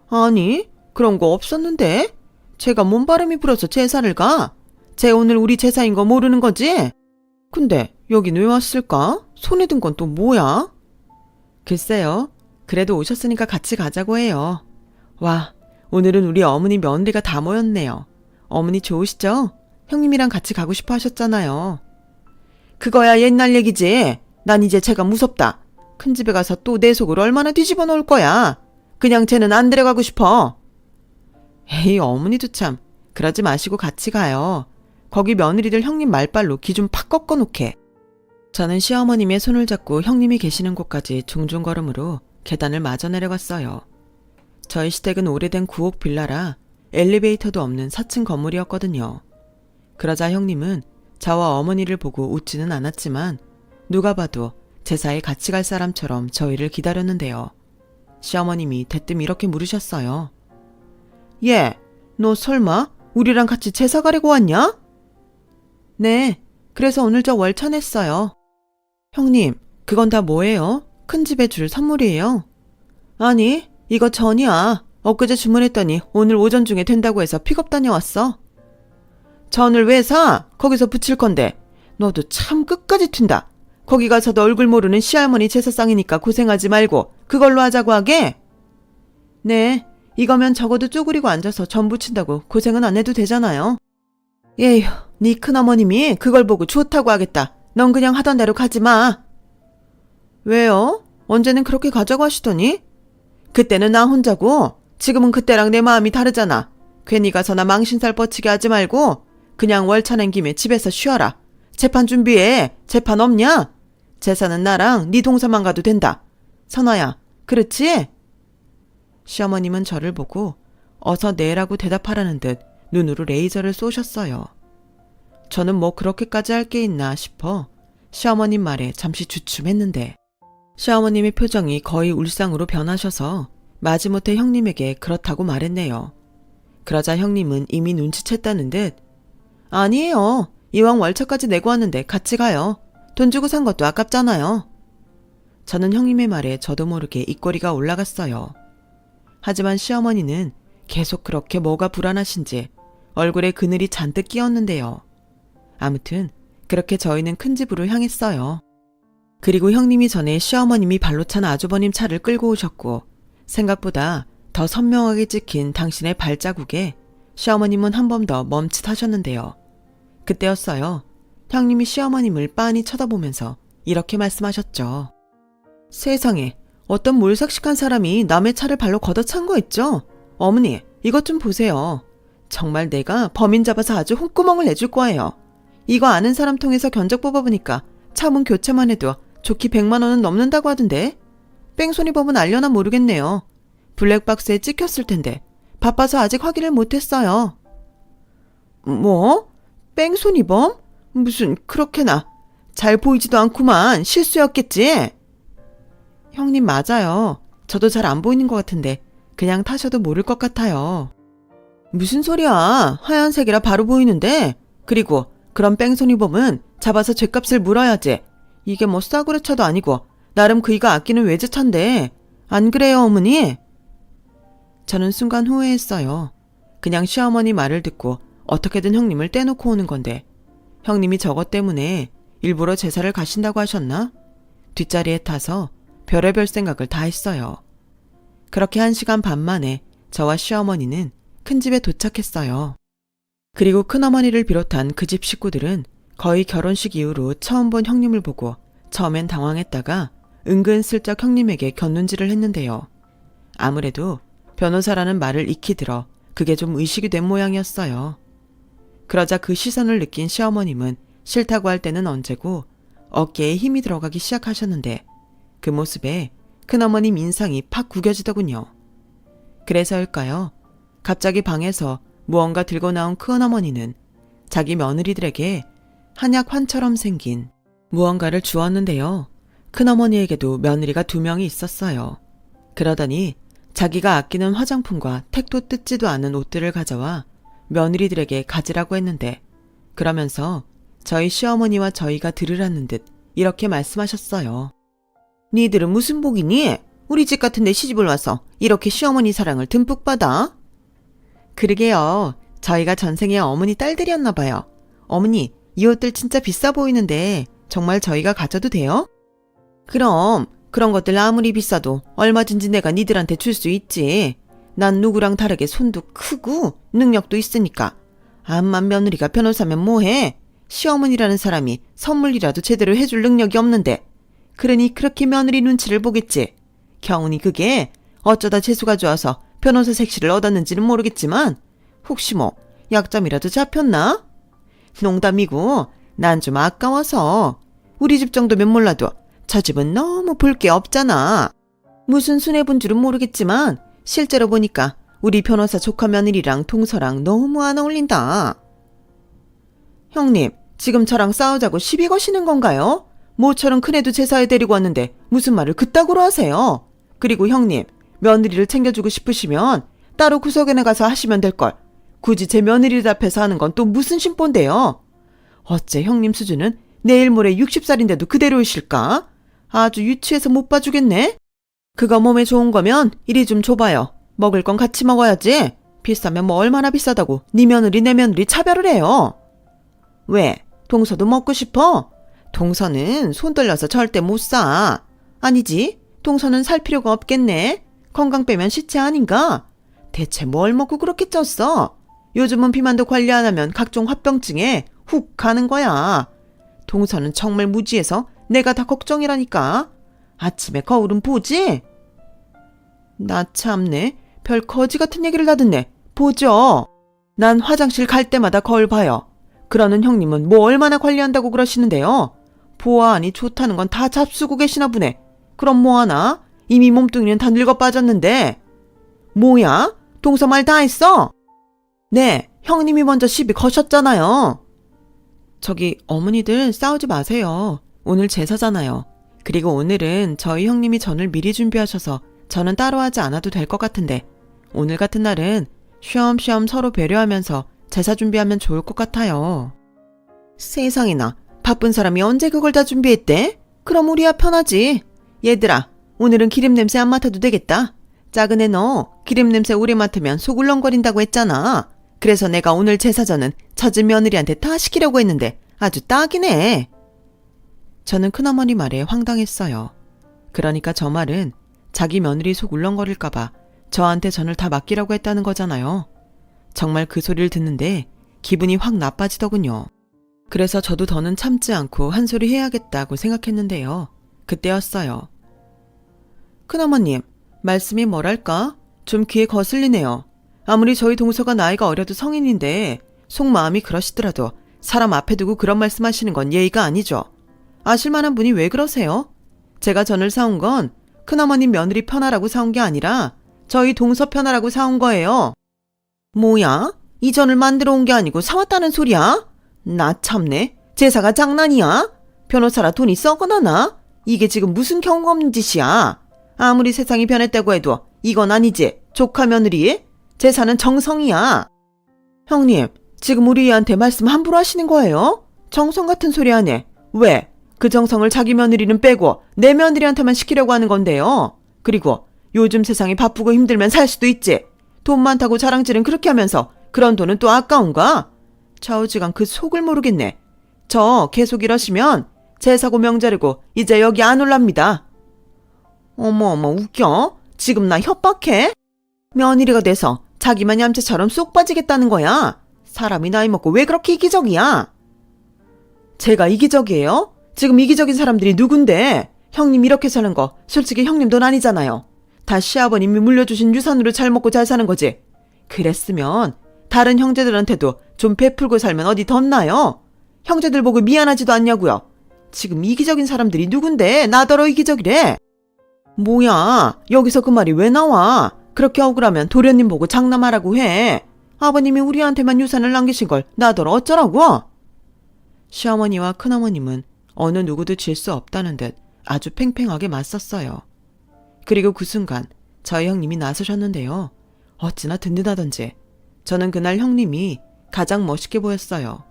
아니, 그런 거 없었는데. 제가 몸바람이 불어서 제사를 가. 쟤 오늘 우리 제사인 거 모르는 거지? 근데 여긴 왜 왔을까? 손에 든 건 또 뭐야? 글쎄요. 그래도 오셨으니까 같이 가자고 해요. 와, 오늘은 우리 어머니 며느리가 다 모였네요. 어머니 좋으시죠? 형님이랑 같이 가고 싶어 하셨잖아요. 그거야 옛날 얘기지. 난 이제 쟤가 무섭다. 큰 집에 가서 또 내 속을 얼마나 뒤집어 놓을 거야. 그냥 쟤는 안 데려가고 싶어. 에이, 어머니도 참. 그러지 마시고 같이 가요. 거기 며느리들 형님 말빨로 기 좀 팍 꺾어 놓게. 저는 시어머님의 손을 잡고 형님이 계시는 곳까지 중중 걸음으로 계단을 마저 내려갔어요. 저희 시댁은 오래된 구옥 빌라라 엘리베이터도 없는 4층 건물이었거든요. 그러자 형님은 저와 어머니를 보고 웃지는 않았지만 누가 봐도 제사에 같이 갈 사람처럼 저희를 기다렸는데요. 시어머님이 대뜸 이렇게 물으셨어요. 얘, 너 설마 우리랑 같이 제사 가려고 왔냐? 네, 그래서 오늘 저 월차 냈어요. 형님, 그건 다 뭐예요? 큰 집에 줄 선물이에요? 아니, 이거 전이야. 엊그제 주문했더니 오늘 오전 중에 된다고 해서 픽업 다녀왔어. 전을 왜 사? 거기서 붙일 건데. 너도 참 끝까지 튄다. 거기 가서도 얼굴 모르는 시할머니 제사상이니까 고생하지 말고 그걸로 하자고 하게? 네, 이거면 적어도 쪼그리고 앉아서 전 부친다고 고생은 안 해도 되잖아요. 에휴, 네 큰어머님이 그걸 보고 좋다고 하겠다. 넌 그냥 하던 대로 가지 마. 왜요? 언제는 그렇게 가자고 하시더니? 그때는 나 혼자고 지금은 그때랑 내 마음이 다르잖아. 괜히 가서 나 망신살 뻗치게 하지 말고 그냥 월차 낸 김에 집에서 쉬어라. 재판 준비해. 재판 없냐? 제사는 나랑 네 동서만 가도 된다. 선아야, 그렇지? 시어머님은 저를 보고 어서 내라고 대답하라는 듯 눈으로 레이저를 쏘셨어요. 저는 뭐 그렇게까지 할 게 있나 싶어 시어머님 말에 잠시 주춤했는데 시어머님의 표정이 거의 울상으로 변하셔서 마지못해 형님에게 그렇다고 말했네요. 그러자 형님은 이미 눈치챘다는 듯 아니에요. 이왕 월차까지 내고 왔는데 같이 가요. 돈 주고 산 것도 아깝잖아요. 저는 형님의 말에 저도 모르게 입꼬리가 올라갔어요. 하지만 시어머니는 계속 그렇게 뭐가 불안하신지 얼굴에 그늘이 잔뜩 끼었는데요. 아무튼 그렇게 저희는 큰 집으로 향했어요. 그리고 형님이 전에 시어머님이 발로 찬 아주버님 차를 끌고 오셨고 생각보다 더 선명하게 찍힌 당신의 발자국에 시어머님은 한 번 더 멈칫하셨는데요. 그때였어요. 형님이 시어머님을 빤히 쳐다보면서 이렇게 말씀하셨죠. 세상에, 어떤 몰삭식한 사람이 남의 차를 발로 걷어찬 거 있죠? 어머니, 이것 좀 보세요. 정말 내가 범인 잡아서 아주 홍구멍을 내줄 거예요. 이거 아는 사람 통해서 견적 뽑아보니까 차문 교체만 해도 좋기 100만 원은 넘는다고 하던데. 뺑소니범은 알려나 모르겠네요. 블랙박스에 찍혔을 텐데 바빠서 아직 확인을 못했어요. 뭐? 뺑소니범? 무슨 그렇게나. 잘 보이지도 않구만. 실수였겠지? 형님 맞아요. 저도 잘 안 보이는 것 같은데 그냥 타셔도 모를 것 같아요. 무슨 소리야. 하얀색이라 바로 보이는데. 그리고 그런 뺑소니범은 잡아서 죗값을 물어야지. 이게 뭐 싸구려 차도 아니고 나름 그이가 아끼는 외제차인데 안 그래요 어머니? 저는 순간 후회했어요. 그냥 시어머니 말을 듣고 어떻게든 형님을 떼놓고 오는 건데 형님이 저것 때문에 일부러 제사를 가신다고 하셨나? 뒷자리에 타서 별의별 생각을 다 했어요. 그렇게 1시간 반 만에 저와 시어머니는 큰 집에 도착했어요. 그리고 큰어머니를 비롯한 그 집 식구들은 거의 결혼식 이후로 처음 본 형님을 보고 처음엔 당황했다가 은근슬쩍 형님에게 곁눈질을 했는데요. 아무래도 변호사라는 말을 익히 들어 그게 좀 의식이 된 모양이었어요. 그러자 그 시선을 느낀 시어머님은 싫다고 할 때는 언제고 어깨에 힘이 들어가기 시작하셨는데 그 모습에 큰어머님 인상이 팍 구겨지더군요. 그래서일까요? 갑자기 방에서 무언가 들고 나온 큰어머니는 자기 며느리들에게 한약환처럼 생긴 무언가를 주었는데요. 큰어머니에게도 며느리가 2명이 있었어요. 그러더니 자기가 아끼는 화장품과 택도 뜯지도 않은 옷들을 가져와 며느리들에게 가지라고 했는데 그러면서 저희 시어머니와 저희가 들으라는 듯 이렇게 말씀하셨어요. 니들은 무슨 복이니? 우리 집 같은 데 시집을 와서 이렇게 시어머니 사랑을 듬뿍 받아? 그러게요. 저희가 전생에 어머니 딸들이었나 봐요. 어머니, 이 옷들 진짜 비싸 보이는데 정말 저희가 가져도 돼요? 그럼 그런 것들 아무리 비싸도 얼마든지 내가 니들한테 줄 수 있지. 난 누구랑 다르게 손도 크고 능력도 있으니까. 암만 며느리가 변호사면 뭐해? 시어머니라는 사람이 선물이라도 제대로 해줄 능력이 없는데. 그러니 그렇게 며느리 눈치를 보겠지. 경운이 그게 어쩌다 재수가 좋아서 변호사 색시를 얻었는지는 모르겠지만 혹시 뭐 약점이라도 잡혔나? 농담이고 난 좀 아까워서. 우리 집 정도면 몰라도 저 집은 너무 볼 게 없잖아. 무슨 순애본 줄은 모르겠지만 실제로 보니까 우리 변호사 조카 며느리랑 동서랑 너무 안 어울린다. 형님, 지금 저랑 싸우자고 시비 거시는 건가요? 모처럼 큰애도 제사에 데리고 왔는데 무슨 말을 그따구로 하세요? 그리고 형님, 며느리를 챙겨주고 싶으시면 따로 구석에나 가서 하시면 될걸. 굳이 제 며느리들 앞에서 하는 건 또 무슨 심보인데요? 어째 형님 수준은 내일 모레 60살인데도 그대로이실까? 아주 유치해서 못 봐주겠네? 그거 몸에 좋은 거면 이리 좀 줘봐요. 먹을 건 같이 먹어야지. 비싸면 뭐 얼마나 비싸다고 네 며느리 내 며느리 차별을 해요. 왜? 동서도 먹고 싶어? 동서는 손 떨려서 절대 못 사. 아니지, 동서는 살 필요가 없겠네. 건강 빼면 시체 아닌가? 대체 뭘 먹고 그렇게 쪘어? 요즘은 비만도 관리 안 하면 각종 화병증에 훅 가는 거야. 동서는 정말 무지해서 내가 다 걱정이라니까. 아침에 거울은 보지? 나 참네. 별 거지 같은 얘기를 다 듣네. 보죠. 난 화장실 갈 때마다 거울 봐요. 그러는 형님은 뭐 얼마나 관리한다고 그러시는데요. 보아하니 좋다는 건 다 잡수고 계시나 보네. 그럼 뭐하나? 이미 몸뚱이는 다 늙어 빠졌는데. 뭐야? 동서 말 다 했어? 네, 형님이 먼저 시비 거셨잖아요. 저기 어머니들 싸우지 마세요. 오늘 제사잖아요. 그리고 오늘은 저희 형님이 전을 미리 준비하셔서 저는 따로 하지 않아도 될 것 같은데 오늘 같은 날은 쉬엄쉬엄 서로 배려하면서 제사 준비하면 좋을 것 같아요. 세상에나, 바쁜 사람이 언제 그걸 다 준비했대? 그럼 우리야 편하지. 얘들아, 오늘은 기름 냄새 안 맡아도 되겠다. 작은 애 너 기름 냄새 오래 맡으면 속 울렁거린다고 했잖아. 그래서 내가 오늘 제사전은 젖은 며느리한테 다 시키려고 했는데 아주 딱이네. 저는 큰어머니 말에 황당했어요. 그러니까 저 말은 자기 며느리 속 울렁거릴까봐 저한테 전을 다 맡기라고 했다는 거잖아요. 정말 그 소리를 듣는데 기분이 확 나빠지더군요. 그래서 저도 더는 참지 않고 한 소리 해야겠다고 생각했는데요. 그때였어요. 큰어머님, 말씀이 뭐랄까? 좀 귀에 거슬리네요. 아무리 저희 동서가 나이가 어려도 성인인데 속마음이 그러시더라도 사람 앞에 두고 그런 말씀하시는 건 예의가 아니죠. 아실만한 분이 왜 그러세요? 제가 전을 사온 건 큰어머님 며느리 편하라고 사온 게 아니라 저희 동서 편하라고 사온 거예요. 뭐야? 이 전을 만들어 온 게 아니고 사왔다는 소리야? 나 참네. 제사가 장난이야? 변호사라 돈이 썩어나나? 이게 지금 무슨 경우 없는 짓이야? 아무리 세상이 변했다고 해도 이건 아니지. 조카 며느리? 제사는 정성이야. 형님, 지금 우리 애한테 말씀 함부로 하시는 거예요? 정성 같은 소리 하네. 왜? 그 정성을 자기 며느리는 빼고 내 며느리한테만 시키려고 하는 건데요. 그리고 요즘 세상이 바쁘고 힘들면 살 수도 있지. 돈 많다고 자랑질은 그렇게 하면서 그런 돈은 또 아까운가? 좌우지간 그 속을 모르겠네. 저 계속 이러시면 제사고 명절이고 이제 여기 안 올랍니다. 어머 웃겨? 지금 나 협박해? 며느리가 돼서 자기만 얌체처럼 쏙 빠지겠다는 거야. 사람이 나이 먹고 왜 그렇게 이기적이야? 제가 이기적이에요? 지금 이기적인 사람들이 누군데? 형님 이렇게 사는 거 솔직히 형님 돈 아니잖아요. 다 시아버님이 물려주신 유산으로 잘 먹고 잘 사는 거지. 그랬으면 다른 형제들한테도 좀 베풀고 살면 어디 덧나요? 형제들 보고 미안하지도 않냐고요. 지금 이기적인 사람들이 누군데 나더러 이기적이래. 뭐야, 여기서 그 말이 왜 나와? 그렇게 억울하면 도련님 보고 장남하라고 해. 아버님이 우리한테만 유산을 남기신 걸 나더러 어쩌라고? 시어머니와 큰어머님은 어느 누구도 질 수 없다는 듯 아주 팽팽하게 맞섰어요. 그리고 그 순간 저희 형님이 나서셨는데요. 어찌나 든든하던지 저는 그날 형님이 가장 멋있게 보였어요.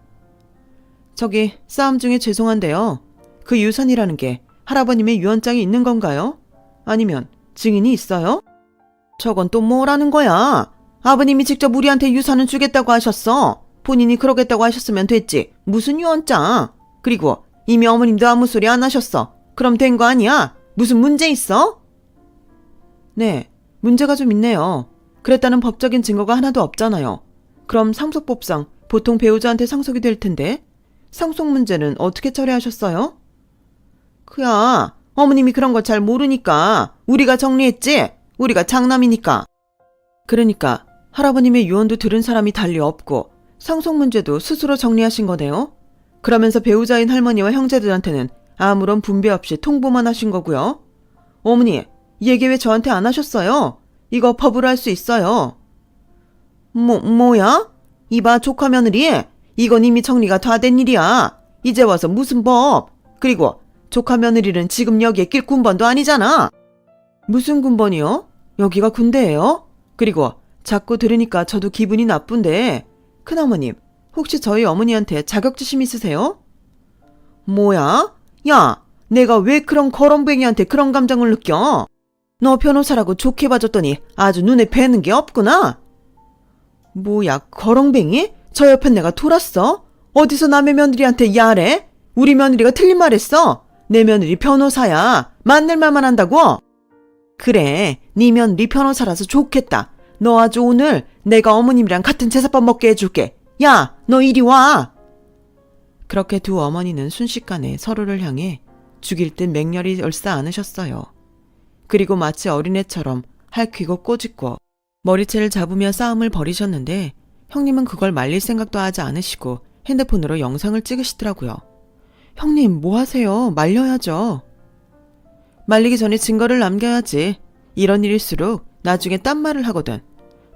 저기 싸움 중에 죄송한데요. 그 유산이라는 게 할아버님의 유언장이 있는 건가요? 아니면 증인이 있어요? 저건 또 뭐라는 거야? 아버님이 직접 우리한테 유산을 주겠다고 하셨어. 본인이 그러겠다고 하셨으면 됐지. 무슨 유언장? 그리고 이미 어머님도 아무 소리 안 하셨어. 그럼 된 거 아니야? 무슨 문제 있어? 네, 문제가 좀 있네요. 그랬다는 법적인 증거가 하나도 없잖아요. 그럼 상속법상 보통 배우자한테 상속이 될 텐데 상속 문제는 어떻게 처리하셨어요? 그야 어머님이 그런 거 잘 모르니까 우리가 정리했지. 우리가 장남이니까. 그러니까 할아버님의 유언도 들은 사람이 달리 없고 상속 문제도 스스로 정리하신 거네요. 그러면서 배우자인 할머니와 형제들한테는 아무런 분배 없이 통보만 하신 거고요. 어머니, 얘기 왜 저한테 안 하셨어요? 이거 법으로 할 수 있어요. 뭐야? 이봐 조카 며느리, 이건 이미 정리가 다 된 일이야. 이제 와서 무슨 법? 그리고 조카 며느리는 지금 여기에 낄 군번도 아니잖아. 무슨 군번이요? 여기가 군대예요? 그리고 자꾸 들으니까 저도 기분이 나쁜데 큰어머님, 혹시 저희 어머니한테 자격지심 있으세요? 뭐야? 야, 내가 왜 그런 거렁뱅이한테 그런 감정을 느껴? 너 변호사라고 좋게 봐줬더니 아주 눈에 뵈는 게 없구나. 뭐야, 거렁뱅이? 저 옆엔 내가 돌았어? 어디서 남의 며느리한테 야래? 우리 며느리가 틀린 말 했어. 내 며느리 변호사야. 만날 말만 한다고? 그래, 네 며느리 변호사라서 좋겠다. 너 아주 오늘 내가 어머님이랑 같은 제사밥 먹게 해줄게. 야, 너 이리 와. 그렇게 두 어머니는 순식간에 서로를 향해 죽일 듯 맹렬히 얼싸 안으셨어요. 그리고 마치 어린애처럼 할퀴고 꼬집고 머리채를 잡으며 싸움을 벌이셨는데 형님은 그걸 말릴 생각도 하지 않으시고 핸드폰으로 영상을 찍으시더라고요. 형님, 뭐 하세요? 말려야죠. 말리기 전에 증거를 남겨야지. 이런 일일수록 나중에 딴 말을 하거든.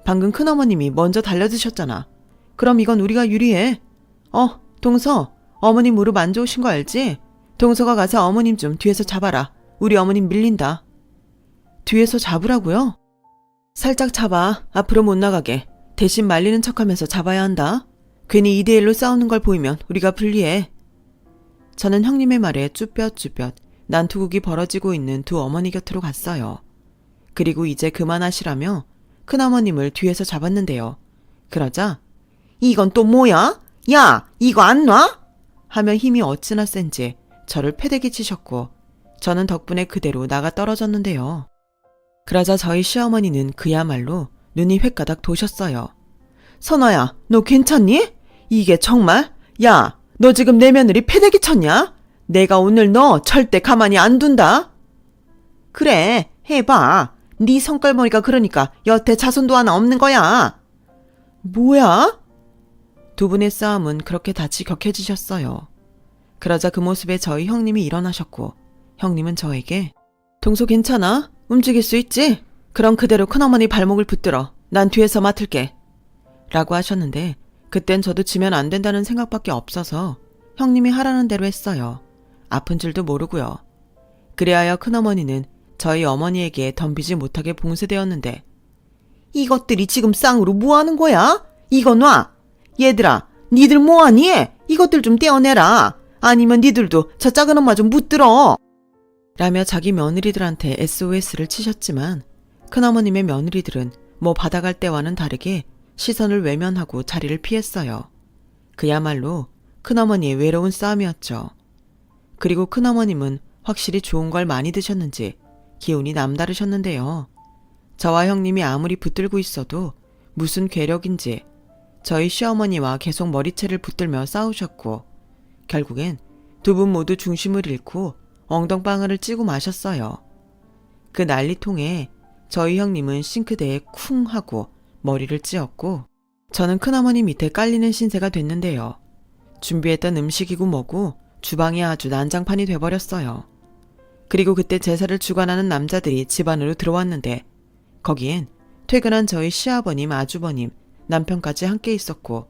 방금 큰어머님이 먼저 달려드셨잖아. 그럼 이건 우리가 유리해. 동서, 어머님 무릎 안 좋으신 거 알지? 동서가 가서 어머님 좀 뒤에서 잡아라. 우리 어머님 밀린다. 뒤에서 잡으라고요? 살짝 잡아. 앞으로 못 나가게. 대신 말리는 척하면서 잡아야 한다. 괜히 2대1로 싸우는 걸 보이면 우리가 불리해. 저는 형님의 말에 쭈뼛쭈뼛 난투극이 벌어지고 있는 두 어머니 곁으로 갔어요. 그리고 이제 그만하시라며 큰어머님을 뒤에서 잡았는데요. 그러자 이건 또 뭐야? 야, 이거 안 놔? 하며 힘이 어찌나 센지 저를 패대기 치셨고 저는 덕분에 그대로 나가 떨어졌는데요. 그러자 저희 시어머니는 그야말로 눈이 횟가닥 도셨어요. 선아야, 너 괜찮니? 이게 정말? 야, 너 지금 내 며느리 패대기 쳤냐? 내가 오늘 너 절대 가만히 안 둔다. 그래, 해봐. 네 성깔머리가 그러니까 여태 자손도 하나 없는 거야. 뭐야? 두 분의 싸움은 그렇게 닻이 격해지셨어요. 그러자 그 모습에 저희 형님이 일어나셨고 형님은 저에게 동서 괜찮아? 움직일 수 있지? 그럼 그대로 큰어머니 발목을 붙들어. 난 뒤에서 맡을게. 라고 하셨는데 그땐 저도 지면 안 된다는 생각밖에 없어서 형님이 하라는 대로 했어요. 아픈 줄도 모르고요. 그리하여 큰어머니는 저희 어머니에게 덤비지 못하게 봉쇄되었는데 이것들이 지금 쌍으로 뭐하는 거야? 이거 놔! 얘들아, 니들 뭐하니? 이것들 좀 떼어내라. 아니면 니들도 저 작은 엄마 좀 붙들어. 라며 자기 며느리들한테 SOS를 치셨지만 큰어머님의 며느리들은 뭐 받아갈 때와는 다르게 시선을 외면하고 자리를 피했어요. 그야말로 큰어머니의 외로운 싸움이었죠. 그리고 큰어머님은 확실히 좋은 걸 많이 드셨는지 기운이 남다르셨는데요. 저와 형님이 아무리 붙들고 있어도 무슨 괴력인지 저희 시어머니와 계속 머리채를 붙들며 싸우셨고 결국엔 두 분 모두 중심을 잃고 엉덩방아를 찌고 마셨어요. 그 난리통에 저희 형님은 싱크대에 쿵 하고 머리를 찧었고 저는 큰어머니 밑에 깔리는 신세가 됐는데요. 준비했던 음식이고 뭐고 주방이 아주 난장판이 돼버렸어요. 그리고 그때 제사를 주관하는 남자들이 집 안으로 들어왔는데 거기엔 퇴근한 저희 시아버님, 아주버님, 남편까지 함께 있었고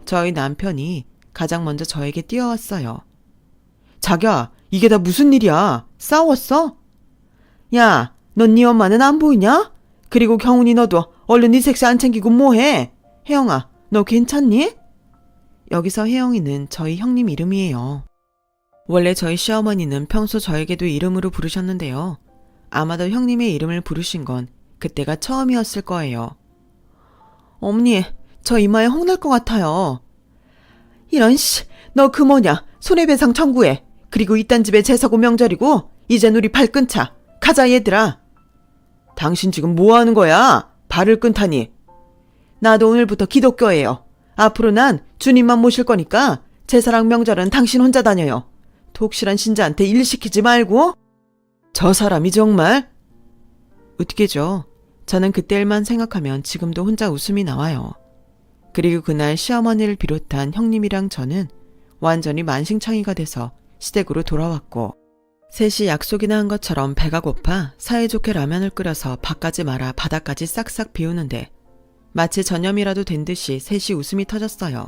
저희 남편이 가장 먼저 저에게 뛰어왔어요. 자기야, 이게 다 무슨 일이야? 싸웠어? 야, 넌 네 엄마는 안 보이냐? 그리고 경훈이 너도 얼른 네 색시 안 챙기고 뭐해? 혜영아, 너 괜찮니? 여기서 혜영이는 저희 형님 이름이에요. 원래 저희 시어머니는 평소 저에게도 이름으로 부르셨는데요. 아마도 형님의 이름을 부르신 건 그때가 처음이었을 거예요. 어머니, 저 이마에 홍날 것 같아요. 이런 씨, 너 그 뭐냐, 손해배상 청구해. 그리고 이딴 집에 제사고 명절이고 이젠 우리 발 끊자. 가자 얘들아. 당신 지금 뭐 하는 거야? 발을 끊다니. 나도 오늘부터 기독교예요. 앞으로 난 주님만 모실 거니까 제사랑 명절은 당신 혼자 다녀요. 독실한 신자한테 일 시키지 말고. 저 사람이 정말. 웃기죠. 저는 그때 일만 생각하면 지금도 혼자 웃음이 나와요. 그리고 그날 시어머니를 비롯한 형님이랑 저는 완전히 만신창이가 돼서 시댁으로 돌아왔고 셋이 약속이나 한 것처럼 배가 고파 사이좋게 라면을 끓여서 밥까지 말아 바닥까지 싹싹 비우는데 마치 전염이라도 된 듯이 셋이 웃음이 터졌어요.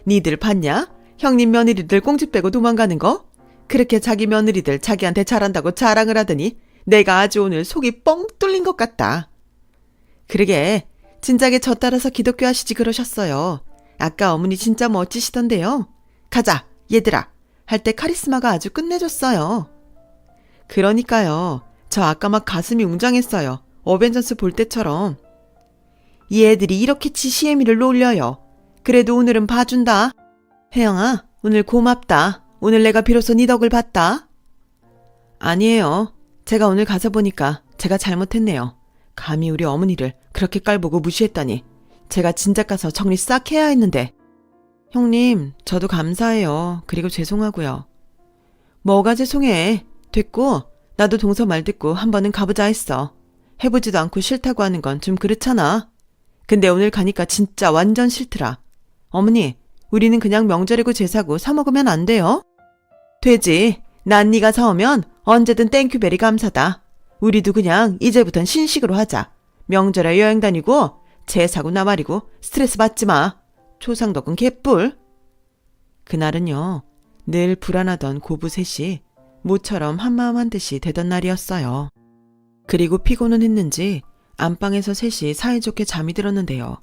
니들 봤냐? 형님 며느리들 꽁지 빼고 도망가는 거? 그렇게 자기 며느리들 자기한테 잘한다고 자랑을 하더니 내가 아주 오늘 속이 뻥 뚫린 것 같다. 그러게 진작에 저 따라서 기독교 하시지 그러셨어요. 아까 어머니 진짜 멋지시던데요. 가자 얘들아 할 때 카리스마가 아주 끝내줬어요. 그러니까요. 저 아까 막 가슴이 웅장했어요. 어벤져스 볼 때처럼. 이 애들이 이렇게 지시애미를 놀려요. 그래도 오늘은 봐준다. 혜영아, 오늘 고맙다. 오늘 내가 비로소 네 덕을 봤다. 아니에요. 제가 오늘 가서 보니까 제가 잘못했네요. 감히 우리 어머니를 그렇게 깔보고 무시했다니. 제가 진작 가서 정리 싹 해야 했는데. 형님, 저도 감사해요. 그리고 죄송하고요. 뭐가 죄송해. 됐고 나도 동서 말 듣고 한 번은 가보자 했어. 해보지도 않고 싫다고 하는 건 좀 그렇잖아. 근데 오늘 가니까 진짜 완전 싫더라. 어머니, 우리는 그냥 명절이고 제사고 사 먹으면 안 돼요? 되지. 난 네가 사오면 언제든 땡큐베리 감사다. 우리도 그냥 이제부턴 신식으로 하자. 명절에 여행 다니고 제사고 나발이고 스트레스 받지 마. 초상덕은 개뿔. 그날은요. 늘 불안하던 고부 셋이 모처럼 한마음 한듯이 되던 날이었어요. 그리고 피곤은 했는지 안방에서 셋이 사이좋게 잠이 들었는데요.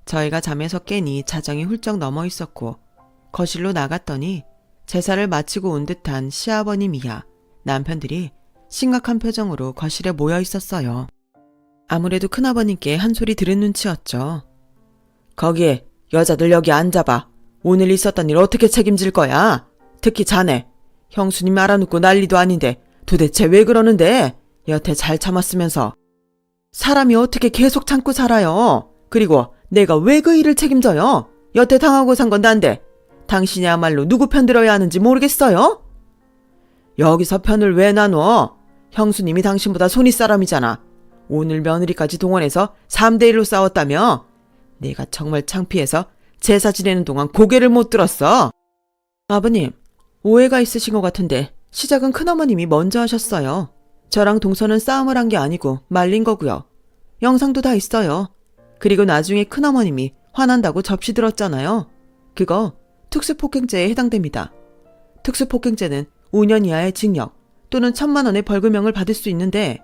저희가 잠에서 깨니 자정이 훌쩍 넘어 있었고 거실로 나갔더니 제사를 마치고 온 듯한 시아버님 이하 남편들이 심각한 표정으로 거실에 모여 있었어요. 아무래도 큰아버님께 한 소리 들은 눈치였죠. 거기에 여자들 여기 앉아봐. 오늘 있었던 일 어떻게 책임질 거야? 특히 자네. 형수님 알아놓고 난리도 아닌데 도대체 왜 그러는데? 여태 잘 참았으면서. 사람이 어떻게 계속 참고 살아요? 그리고 내가 왜 그 일을 책임져요? 여태 당하고 산 건 난데 당신이야말로 누구 편 들어야 하는지 모르겠어요? 여기서 편을 왜 나눠? 형수님이 당신보다 손윗 사람이잖아. 오늘 며느리까지 동원해서 3대1로 싸웠다며? 내가 정말 창피해서 제사 지내는 동안 고개를 못 들었어. 아버님, 오해가 있으신 것 같은데 시작은 큰어머님이 먼저 하셨어요. 저랑 동서는 싸움을 한 게 아니고 말린 거고요. 영상도 다 있어요. 그리고 나중에 큰어머님이 화난다고 접시 들었잖아요. 그거 특수폭행죄에 해당됩니다. 특수폭행죄는 5년 이하의 징역 또는 1,000만 원의 벌금형을 받을 수 있는데.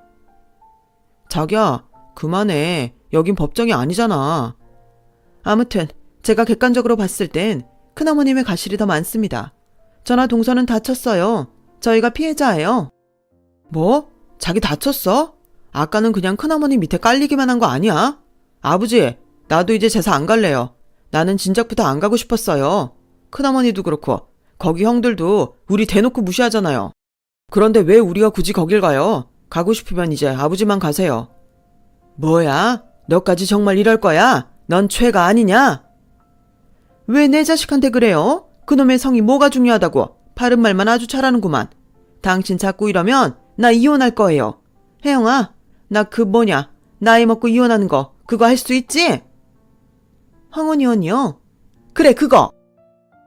자기야, 그만해. 여긴 법정이 아니잖아. 아무튼 제가 객관적으로 봤을 땐 큰어머님의 과실이 더 많습니다. 저나 동서는 다쳤어요. 저희가 피해자예요. 뭐? 자기 다쳤어? 아까는 그냥 큰어머니 밑에 깔리기만 한 거 아니야? 아버지, 나도 이제 제사 안 갈래요. 나는 진작부터 안 가고 싶었어요. 큰어머니도 그렇고 거기 형들도 우리 대놓고 무시하잖아요. 그런데 왜 우리가 굳이 거길 가요? 가고 싶으면 이제 아버지만 가세요. 뭐야? 너까지 정말 이럴 거야? 넌 죄가 아니냐? 왜 내 자식한테 그래요? 그놈의 성이 뭐가 중요하다고 바른 말만 아주 잘하는구만. 당신 자꾸 이러면 나 이혼할 거예요. 혜영아, 나 나이 먹고 이혼하는 거 그거 할 수 있지? 황혼이혼이요? 그래, 그거!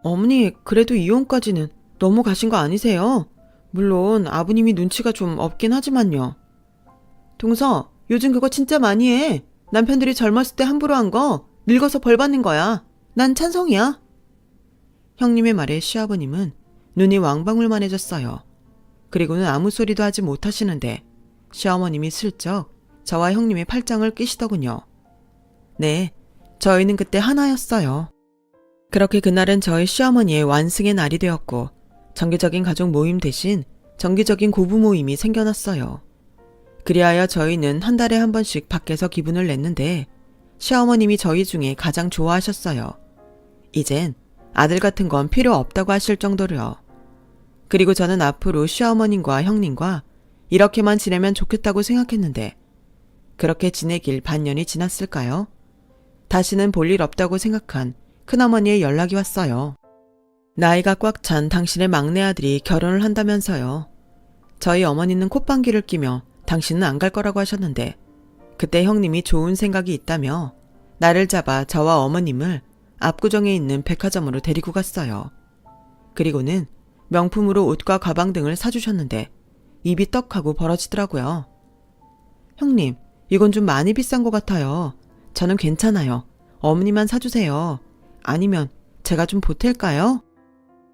어머니, 그래도 이혼까지는 너무 가신 거 아니세요? 물론 아버님이 눈치가 좀 없긴 하지만요. 동서, 요즘 그거 진짜 많이 해. 남편들이 젊었을 때 함부로 한 거 늙어서 벌 받는 거야. 난 찬성이야. 형님의 말에 시아버님은 눈이 왕방울만해졌어요. 그리고는 아무 소리도 하지 못하시는데 시어머님이 슬쩍 저와 형님의 팔짱을 끼시더군요. 네, 저희는 그때 하나였어요. 그렇게 그날은 저희 시어머니의 완승의 날이 되었고 정기적인 가족 모임 대신 정기적인 고부 모임이 생겨났어요. 그리하여 저희는 한 달에 한 번씩 밖에서 기분을 냈는데 시어머님이 저희 중에 가장 좋아하셨어요. 이젠 아들 같은 건 필요 없다고 하실 정도로요. 그리고 저는 앞으로 시어머님과 형님과 이렇게만 지내면 좋겠다고 생각했는데 그렇게 지내길 반년이 지났을까요? 다시는 볼 일 없다고 생각한 큰어머니의 연락이 왔어요. 나이가 꽉 찬 당신의 막내 아들이 결혼을 한다면서요. 저희 어머니는 콧방귀를 끼며 당신은 안 갈 거라고 하셨는데 그때 형님이 좋은 생각이 있다며 나를 잡아 저와 어머님을 압구정에 있는 백화점으로 데리고 갔어요. 그리고는 명품으로 옷과 가방 등을 사주셨는데 입이 떡하고 벌어지더라고요. 형님, 이건 좀 많이 비싼 것 같아요. 저는 괜찮아요. 어머니만 사주세요. 아니면 제가 좀 보탤까요?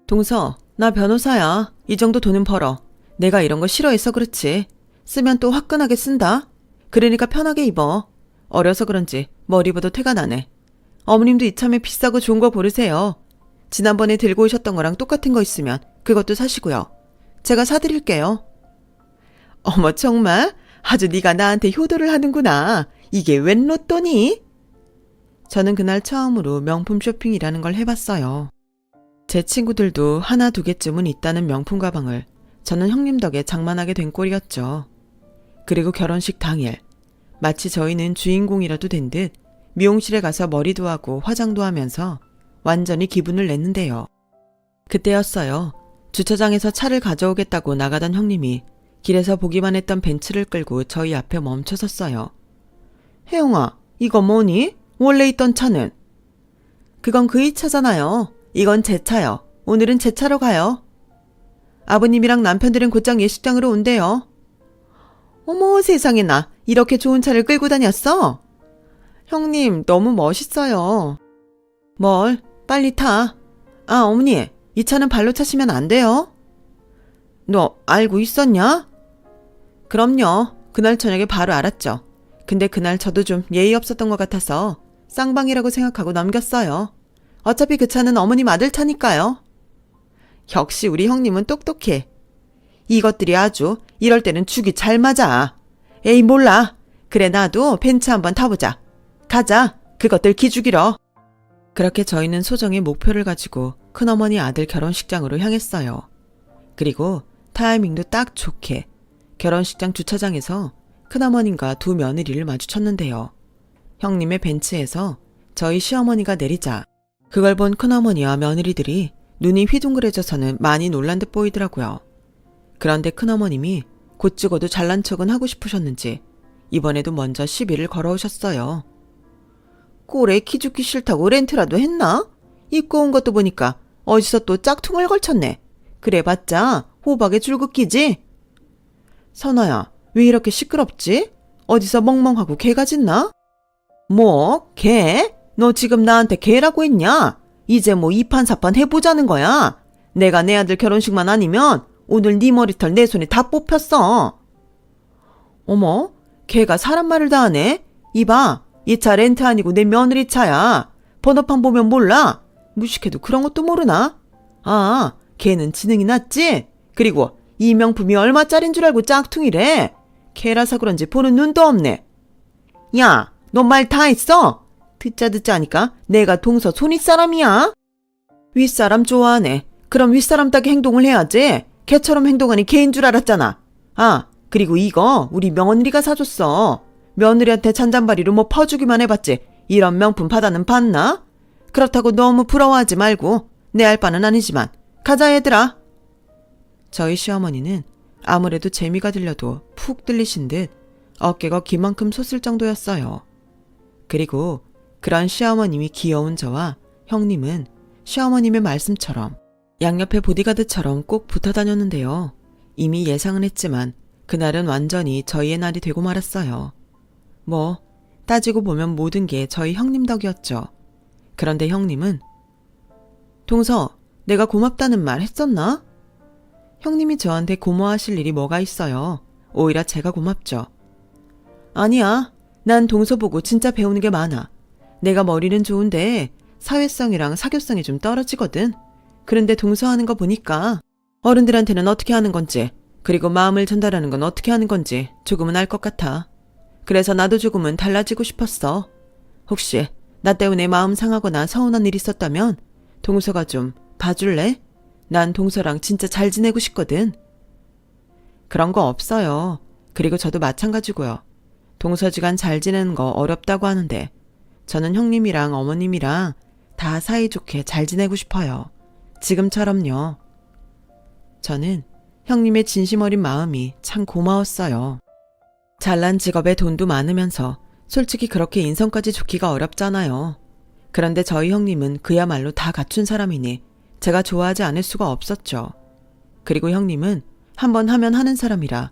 동서, 나 변호사야. 이 정도 돈은 벌어. 내가 이런 거 싫어해서 그렇지. 쓰면 또 화끈하게 쓴다. 그러니까 편하게 입어. 어려서 그런지 머리보다 태가 나네. 어머님도 이참에 비싸고 좋은 거 고르세요. 지난번에 들고 오셨던 거랑 똑같은 거 있으면 그것도 사시고요. 제가 사드릴게요. 어머, 정말? 아주 네가 나한테 효도를 하는구나. 이게 웬 로또니? 저는 그날 처음으로 명품 쇼핑이라는 걸 해봤어요. 제 친구들도 하나 두 개쯤은 있다는 명품 가방을 저는 형님 덕에 장만하게 된 꼴이었죠. 그리고 결혼식 당일 마치 저희는 주인공이라도 된 듯 미용실에 가서 머리도 하고 화장도 하면서 완전히 기분을 냈는데요. 그때였어요. 주차장에서 차를 가져오겠다고 나가던 형님이 길에서 보기만 했던 벤츠를 끌고 저희 앞에 멈춰섰어요. 혜영아, 이거 뭐니? 원래 있던 차는? 그건 그이 차잖아요. 이건 제 차요. 오늘은 제 차로 가요. 아버님이랑 남편들은 곧장 예식장으로 온대요. 어머, 세상에, 나 이렇게 좋은 차를 끌고 다녔어? 형님, 너무 멋있어요. 뭘, 빨리 타. 아, 어머니, 이 차는 발로 차시면 안 돼요. 너 알고 있었냐? 그럼요. 그날 저녁에 바로 알았죠. 근데 그날 저도 좀 예의 없었던 것 같아서 쌍방이라고 생각하고 넘겼어요. 어차피 그 차는 어머님 아들 차니까요. 역시 우리 형님은 똑똑해. 이것들이 아주 이럴 때는 죽이 잘 맞아. 에이, 몰라. 그래, 나도 벤츠 한번 타보자. 가자. 그것들 기죽이러. 그렇게 저희는 소정의 목표를 가지고 큰어머니 아들 결혼식장으로 향했어요. 그리고 타이밍도 딱 좋게 결혼식장 주차장에서 큰어머님과 두 며느리를 마주쳤는데요. 형님의 벤츠에서 저희 시어머니가 내리자 그걸 본 큰어머니와 며느리들이 눈이 휘둥그레져서는 많이 놀란 듯 보이더라고요. 그런데 큰어머님이 곧 찍어도 잘난 척은 하고 싶으셨는지 이번에도 먼저 시비를 걸어오셨어요. 꼴에 키 죽기 싫다고 렌트라도 했나? 입고 온 것도 보니까 어디서 또 짝퉁을 걸쳤네. 그래봤자 호박에 줄긋기지? 선아야, 왜 이렇게 시끄럽지? 어디서 멍멍하고 개가 짖나? 뭐? 개? 너 지금 나한테 개라고 했냐? 이제 뭐 이판사판 해보자는 거야? 내가 내 아들 결혼식만 아니면 오늘 네 머리털 내 손에 다 뽑혔어. 어머, 걔가 사람 말을 다 하네? 이봐, 이 차 렌트 아니고 내 며느리 차야. 번호판 보면 몰라? 무식해도 그런 것도 모르나? 아, 걔는 지능이 낮지? 그리고 이 명품이 얼마짜린 줄 알고 짝퉁이래. 걔라서 그런지 보는 눈도 없네. 야, 너 말 다 했어? 듣자 하니까 내가 동서 손윗사람이야? 윗사람 좋아하네. 그럼 윗사람 따게 행동을 해야지. 걔처럼 행동하니 걔인 줄 알았잖아. 아, 그리고 이거 우리 며느리가 사줬어. 며느리한테 잔잔바리로 뭐 퍼주기만 해봤지. 이런 명품 바다는 봤나? 그렇다고 너무 부러워하지 말고. 내 알바는 아니지만. 가자 얘들아. 저희 시어머니는 아무래도 재미가 들려도 푹 들리신 듯 어깨가 기만큼 솟을 정도였어요. 그리고 그런 시어머님이 귀여운 저와 형님은 시어머님의 말씀처럼 양옆에 보디가드처럼 꼭 붙어 다녔는데요. 이미 예상은 했지만 그날은 완전히 저희의 날이 되고 말았어요. 뭐 따지고 보면 모든 게 저희 형님 덕이었죠. 그런데 형님은 동서, 내가 고맙다는 말 했었나? 형님이 저한테 고마워하실 일이 뭐가 있어요. 오히려 제가 고맙죠. 아니야. 난 동서 보고 진짜 배우는 게 많아. 내가 머리는 좋은데 사회성이랑 사교성이 좀 떨어지거든. 그런데 동서 하는 거 보니까 어른들한테는 어떻게 하는 건지, 그리고 마음을 전달하는 건 어떻게 하는 건지 조금은 알 것 같아. 그래서 나도 조금은 달라지고 싶었어. 혹시 나 때문에 마음 상하거나 서운한 일 있었다면 동서가 좀 봐줄래? 난 동서랑 진짜 잘 지내고 싶거든. 그런 거 없어요. 그리고 저도 마찬가지고요. 동서지간 잘 지내는 거 어렵다고 하는데 저는 형님이랑 어머님이랑 다 사이좋게 잘 지내고 싶어요. 지금처럼요. 저는 형님의 진심 어린 마음이 참 고마웠어요. 잘난 직업에 돈도 많으면서 솔직히 그렇게 인성까지 좋기가 어렵잖아요. 그런데 저희 형님은 그야말로 다 갖춘 사람이니 제가 좋아하지 않을 수가 없었죠. 그리고 형님은 한번 하면 하는 사람이라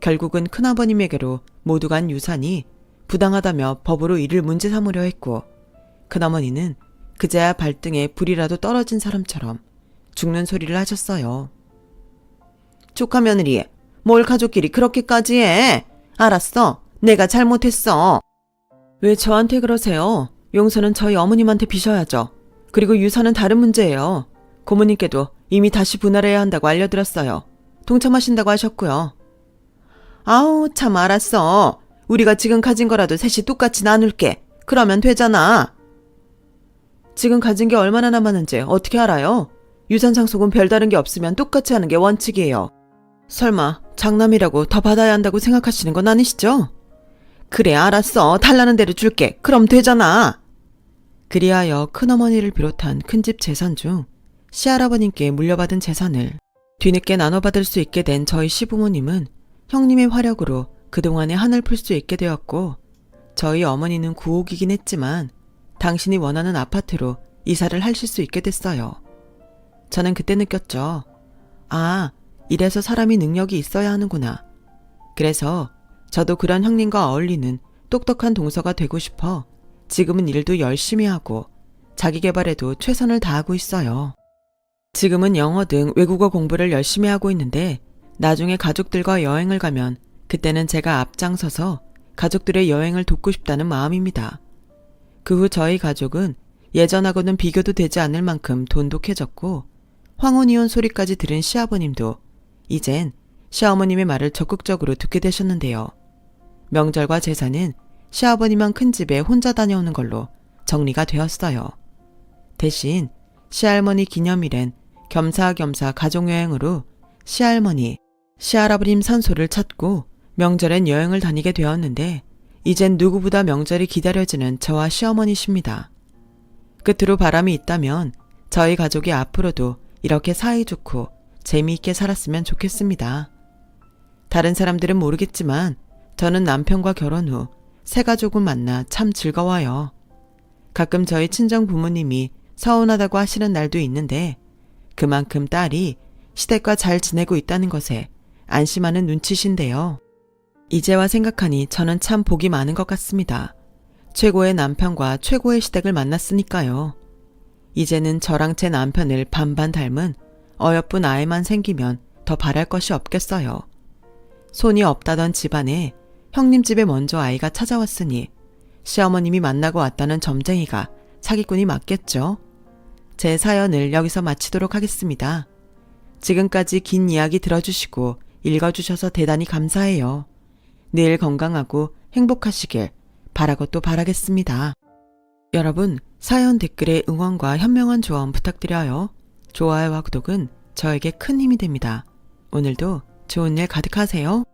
결국은 큰아버님에게로 모두 간 유산이 부당하다며 법으로 이를 문제 삼으려 했고, 큰어머니는 그제야 발등에 불이라도 떨어진 사람처럼 죽는 소리를 하셨어요. 조카 며느리, 뭘 가족끼리 그렇게까지 해? 알았어. 내가 잘못했어. 왜 저한테 그러세요? 용서는 저희 어머님한테 비셔야죠. 그리고 유산은 다른 문제예요. 고모님께도 이미 다시 분할해야 한다고 알려드렸어요. 동참하신다고 하셨고요. 아우, 참 알았어. 우리가 지금 가진 거라도 셋이 똑같이 나눌게. 그러면 되잖아. 지금 가진 게 얼마나 남았는지 어떻게 알아요? 유산 상속은 별다른 게 없으면 똑같이 하는 게 원칙이에요. 설마 장남이라고 더 받아야 한다고 생각하시는 건 아니시죠? 그래, 알았어. 달라는 대로 줄게. 그럼 되잖아. 그리하여 큰어머니를 비롯한 큰집 재산 중 시할아버님께 물려받은 재산을 뒤늦게 나눠받을 수 있게 된 저희 시부모님은 형님의 활약으로 그동안에 한을 풀 수 있게 되었고, 저희 어머니는 구옥이긴 했지만 당신이 원하는 아파트로 이사를 하실 수 있게 됐어요. 저는 그때 느꼈죠. 아, 이래서 사람이 능력이 있어야 하는구나. 그래서 저도 그런 형님과 어울리는 똑똑한 동서가 되고 싶어 지금은 일도 열심히 하고 자기 개발에도 최선을 다하고 있어요. 지금은 영어 등 외국어 공부를 열심히 하고 있는데 나중에 가족들과 여행을 가면 그때는 제가 앞장서서 가족들의 여행을 돕고 싶다는 마음입니다. 그 후 저희 가족은 예전하고는 비교도 되지 않을 만큼 돈독해졌고, 황혼이혼 소리까지 들은 시아버님도 이젠 시어머님의 말을 적극적으로 듣게 되셨는데요. 명절과 제사는 시아버님만 큰 집에 혼자 다녀오는 걸로 정리가 되었어요. 대신 시할머니 기념일엔 겸사겸사 가족여행으로 시할머니, 시할아버님 산소를 찾고 명절엔 여행을 다니게 되었는데 이젠 누구보다 명절이 기다려지는 저와 시어머니십니다. 끝으로 바람이 있다면 저희 가족이 앞으로도 이렇게 사이좋고 재미있게 살았으면 좋겠습니다. 다른 사람들은 모르겠지만 저는 남편과 결혼 후 새 가족을 만나 참 즐거워요. 가끔 저희 친정 부모님이 서운하다고 하시는 날도 있는데 그만큼 딸이 시댁과 잘 지내고 있다는 것에 안심하는 눈치신데요. 이제와 생각하니 저는 참 복이 많은 것 같습니다. 최고의 남편과 최고의 시댁을 만났으니까요. 이제는 저랑 제 남편을 반반 닮은 어여쁜 아이만 생기면 더 바랄 것이 없겠어요. 손이 없다던 집안에 형님 집에 먼저 아이가 찾아왔으니 시어머님이 만나고 왔다는 점쟁이가 사기꾼이 맞겠죠. 제 사연을 여기서 마치도록 하겠습니다. 지금까지 긴 이야기 들어주시고 읽어주셔서 대단히 감사해요. 늘 건강하고 행복하시길 바라고 또 바라겠습니다. 여러분, 사연 댓글에 응원과 현명한 조언 부탁드려요. 좋아요와 구독은 저에게 큰 힘이 됩니다. 오늘도 좋은 일 가득하세요.